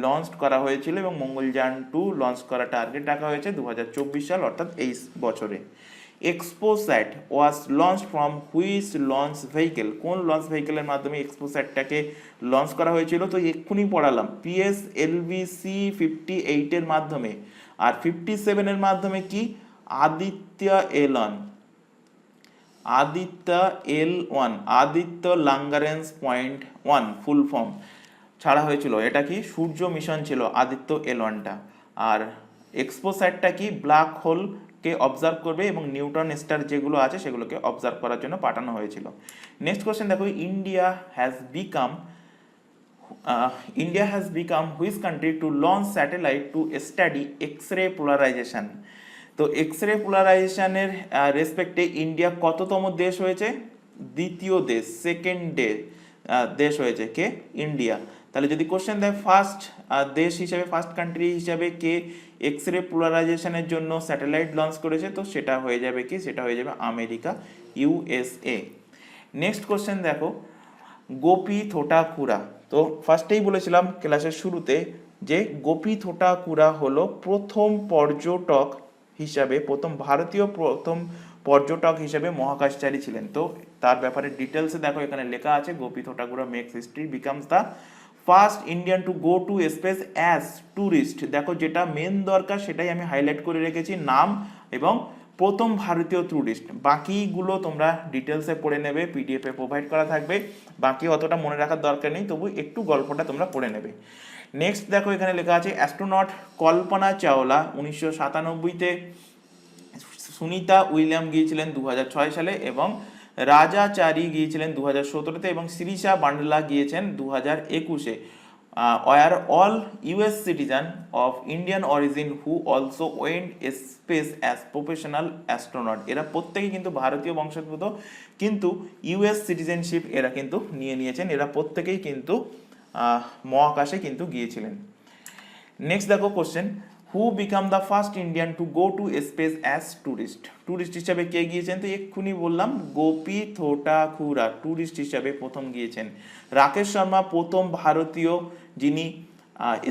লঞ্চ করা হয়েছিল, এবং মঙ্গলযান 2 লঞ্চ করা টার্গেট রাখা হয়েছে 2024 সাল, অর্থাৎ এই বছরে। XPoSat was launch from which launch vehicle? কোন লঞ্চ ভেহিকেলের মাধ্যমে এক্সপোস্যাটটাকে লঞ্চ করা হয়েছিল? তো এক্ষুনি পড়ালাম, PSLV C-58 এর মাধ্যমে। আর 57 এর মাধ্যমে কি? Aditya L1, Aditya Lagrange point 1 full form ছাড়া হয়েছিল। এটা কি? সূর্য মিশন ছিল আদিত্য L1টা। আর এক্সপোস্যাটটা কি? ব্ল্যাক হোল কে অবজার্ভ করবে এবং নিউটন স্টার যেগুলো আছে সেগুলোকে অবজার্ভ করার জন্য পাঠানো হয়েছিল। নেক্সট কোশ্চেন দেখো, India has become which country to launch satellite to study X-ray polarization? তো এক্স-রে পোলারাইজেশনের রেসপেক্টে ইন্ডিয়া কততম দেশ হয়েছে? দ্বিতীয় দেশ, দেশ হয়েছে কে? ইন্ডিয়া। তাহলে যদি কোশ্চেন দেয় ফার্স্ট দেশ হিসেবে, ফার্স্ট কান্ট্রি হিসেবে কে এক্স-রে পোলারাইজেশনের জন্য স্যাটেলাইট লঞ্চ করেছে, তো সেটা হয়ে যাবে কি? সেটা হয়ে যাবে আমেরিকা, USA। নেক্সট কোশ্চেন দেখো, গোপী থোটাকুরা। তো ফার্স্টেই বলেছিলাম ক্লাসের শুরুতে যে গোপী থোটাকুরা হলো প্রথম ভারতীয় পর্যটক হিসেবে মহাকাশচারী ছিলেন। তো তার ব্যাপারে ডিটেলসে দেখো এখানে লেখা আছে, Gopi Thotakura makes history, becomes the first Indian to go to space as tourist. দেখো যেটা মেন দরকার সেটাই আমি হাইলাইট করে রেখেছি, নাম এবং প্রথম ভারতীয় ট্যুরিস্ট। বাকিগুলো তোমরা ডিটেলসে পড়ে নেবে, পিডিএফে প্রোভাইড করা থাকবে, বাকি অতটা মনে রাখার দরকার নেই, তবু একটু গল্পটা তোমরা পড়ে নেবে। নেক্সট দেখো এখানে লেখা আছে অ্যাস্ট্রোনট কল্পনা চাওলা 1997-তে, সুনিতা উইলিয়াম গিয়েছিলেন 2006 সালে, এবং রাজাচারী গিয়েছিলেন 2017-তে, এবং শিরিষা বান্ডলা গিয়েছেন 2021-এ। are all US citizen of Indian origin who also went space as professional astronaut। এরা প্রত্যেকেই কিন্তু ভারতীয় বংশোদ্ভূত, কিন্তু US সিটিজেনশিপ এরা কিন্তু নিয়েছেন। এরা প্রত্যেকেই কিন্তু মহাকাশে কিন্তু গিয়েছিলেন। নেক্সট দেখো question, who become the first Indian to go to space as tourist হিসাবে কে গিয়েছেন? তো এক্ষুনি বললাম, গোপী থোটাকুরা ট্যুরিস্ট হিসাবে প্রথম গিয়েছেন। রাকেশ শর্মা প্রথম ভারতীয় যিনি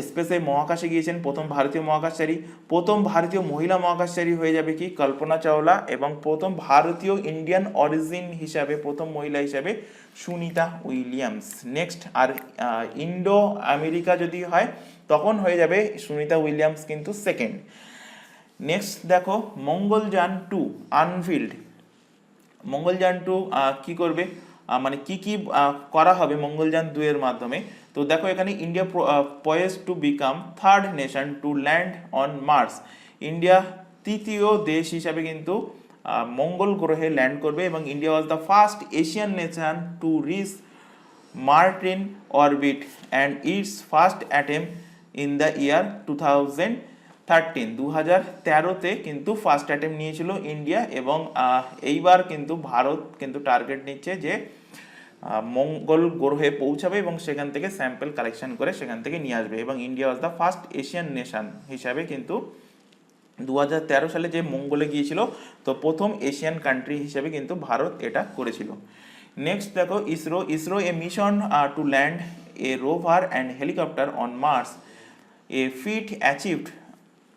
স্পেসে মহাকাশে গিয়েছেন, প্রথম ভারতীয় মহাকাশচারী। প্রথম ভারতীয় মহিলা মহাকাশচারী হয়ে যাবে কি? কল্পনা চাওলা। এবং প্রথম ভারতীয় ইন্ডিয়ান অরিজিন হিসাবে প্রথম মহিলা হিসাবে সুনিতা উইলিয়ামস। নেক্সট আর ইন্ডো আমেরিকা যদি হয় তখন হয়ে যাবে সুনিতা উইলিয়ামস কিন্তু সেকেন্ড। নেক্সট দেখো, মঙ্গলযান 2 আনফিল্ড। মঙ্গলযান 2 কি করবে, মানে কি করা হবে মঙ্গলযান 2 এর মাধ্যমে? তো দেখো এখানে India poised to become third nation to land on Mars. India তৃতীয় দেশ হিসাবে কিন্তু মঙ্গল গ্রহে ল্যান্ড করবে, এবং India was the first Asian nation to reach Martian orbit and its first attempt in the year 2013। 2013-তে কিন্তু ফার্স্ট অ্যাটেম্প নিয়েছিল ইন্ডিয়া, এবং এইবার কিন্তু ভারত কিন্তু টার্গেট নিচ্ছে যে মঙ্গল গ্রহে পৌঁছাবে এবং সেখান থেকে স্যাম্পল কালেকশন করে সেখান থেকে নিয়ে আসবে। এবং India was the first Asian nation হিসাবে কিন্তু 2013 সালে যে মঙ্গলে গিয়েছিল, তো প্রথম এশিয়ান কান্ট্রি হিসেবে কিন্তু ভারত এটা করেছিল। নেক্সট দেখো, ISRO a mission to land a rover and helicopter on Mars, a feat achieved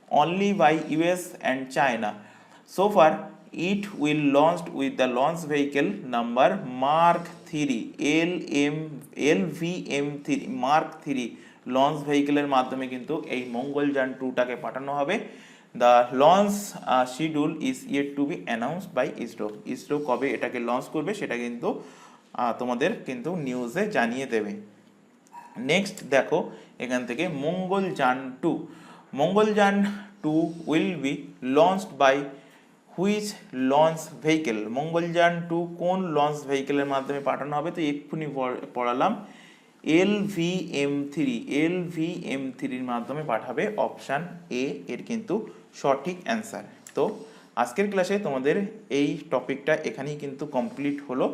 only by US and China. So far, it will launched with the launch vehicle number Mark 3 LVM3 Mark 3 launch ভেহিকেলের মাধ্যমে কিন্তু এই মঙ্গলযান 2টাকে পাঠানো হবে। The launch schedule is yet to be announced by ISRO কবে এটাকে launch করবে সেটা কিন্তু তোমাদের কিন্তু নিউজে জানিয়ে দেবে। নেক্সট দেখো এখান থেকে Mangalyaan 2 will be launched by which launch vehicle. Mangalyaan 2 কোন লঞ্চ ভেহিকেলের মাধ্যমে পাঠানো হবে? তো এক্ষুনি পড়ালাম, LVM3 মাধ্যমে পাঠাবে, অপশান এ এর কিন্তু সঠিক অ্যান্সার। তো আজকের ক্লাসে তোমাদের এই টপিকটা এখানেই কিন্তু কমপ্লিট হলো,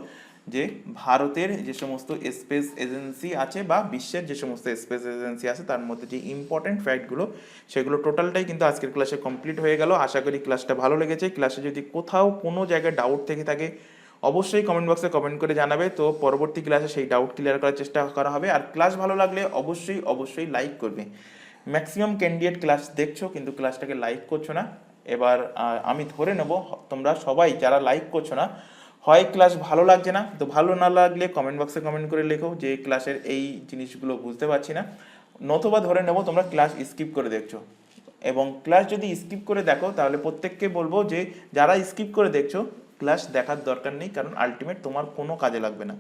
যে ভারতের যে সমস্ত স্পেস এজেন্সি আছে বা বিশ্বের যে সমস্ত স্পেস এজেন্সি আছে তার মধ্যে যে ইম্পর্টেন্ট ফ্যাক্টগুলো সেগুলো টোটালটাই কিন্তু আজকের ক্লাসে কমপ্লিট হয়ে গেল। আশা করি ক্লাসটা ভালো লেগেছে। ক্লাসে যদি কোথাও কোনো জায়গায় ডাউট থেকে থাকে অবশ্যই কমেন্ট বক্সে কমেন্ট করে জানাবে, তো পরবর্তী ক্লাসে সেই ডাউট ক্লিয়ার করার চেষ্টা করা হবে। আর ক্লাস ভালো লাগলে অবশ্যই লাইক করবে। ম্যাক্সিমাম ক্যান্ডিডেট ক্লাস দেখছো কিন্তু ক্লাসটাকে লাইক করছো না। এবার আমি ধরে নেব তোমরা সবাই যারা লাইক করছো না, হয় ক্লাস ভালো লাগছে না, তো ভালো না লাগলে কমেন্ট বক্সে কমেন্ট করে লেখো যে ক্লাসের এই জিনিসগুলো বুঝতে পারছি না, নতুবা ধরে নেব তোমরা ক্লাস স্কিপ করে দেখছো। এবং ক্লাস যদি স্কিপ করে দেখো তাহলে প্রত্যেককে বলবো যে যারা স্কিপ করে দেখছো ক্লাস দেখার দরকার নেই, কারণ আলটিমেট তোমার কোনো কাজে লাগবে না।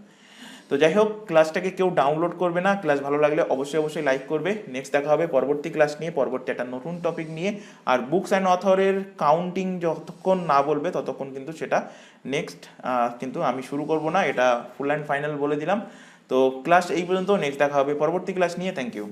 তো যাই হোক, ক্লাসটাকে কেউ ডাউনলোড করবে না, ক্লাস ভালো লাগলে অবশ্যই অবশ্যই লাইক করবে। নেক্সট দেখা হবে পরবর্তী ক্লাস নিয়ে, পরবর্তী একটা নতুন টপিক নিয়ে। আর বুকস অ্যান্ড অথরের কাউন্টিং যতক্ষণ না বলবে ততক্ষণ কিন্তু সেটা নেক্সট কিন্তু আমি শুরু করব না, এটা ফুল অ্যান্ড ফাইনাল বলে দিলাম। তো ক্লাস এই পর্যন্ত, নেক্সট দেখা হবে পরবর্তী ক্লাস নিয়ে। Thank you.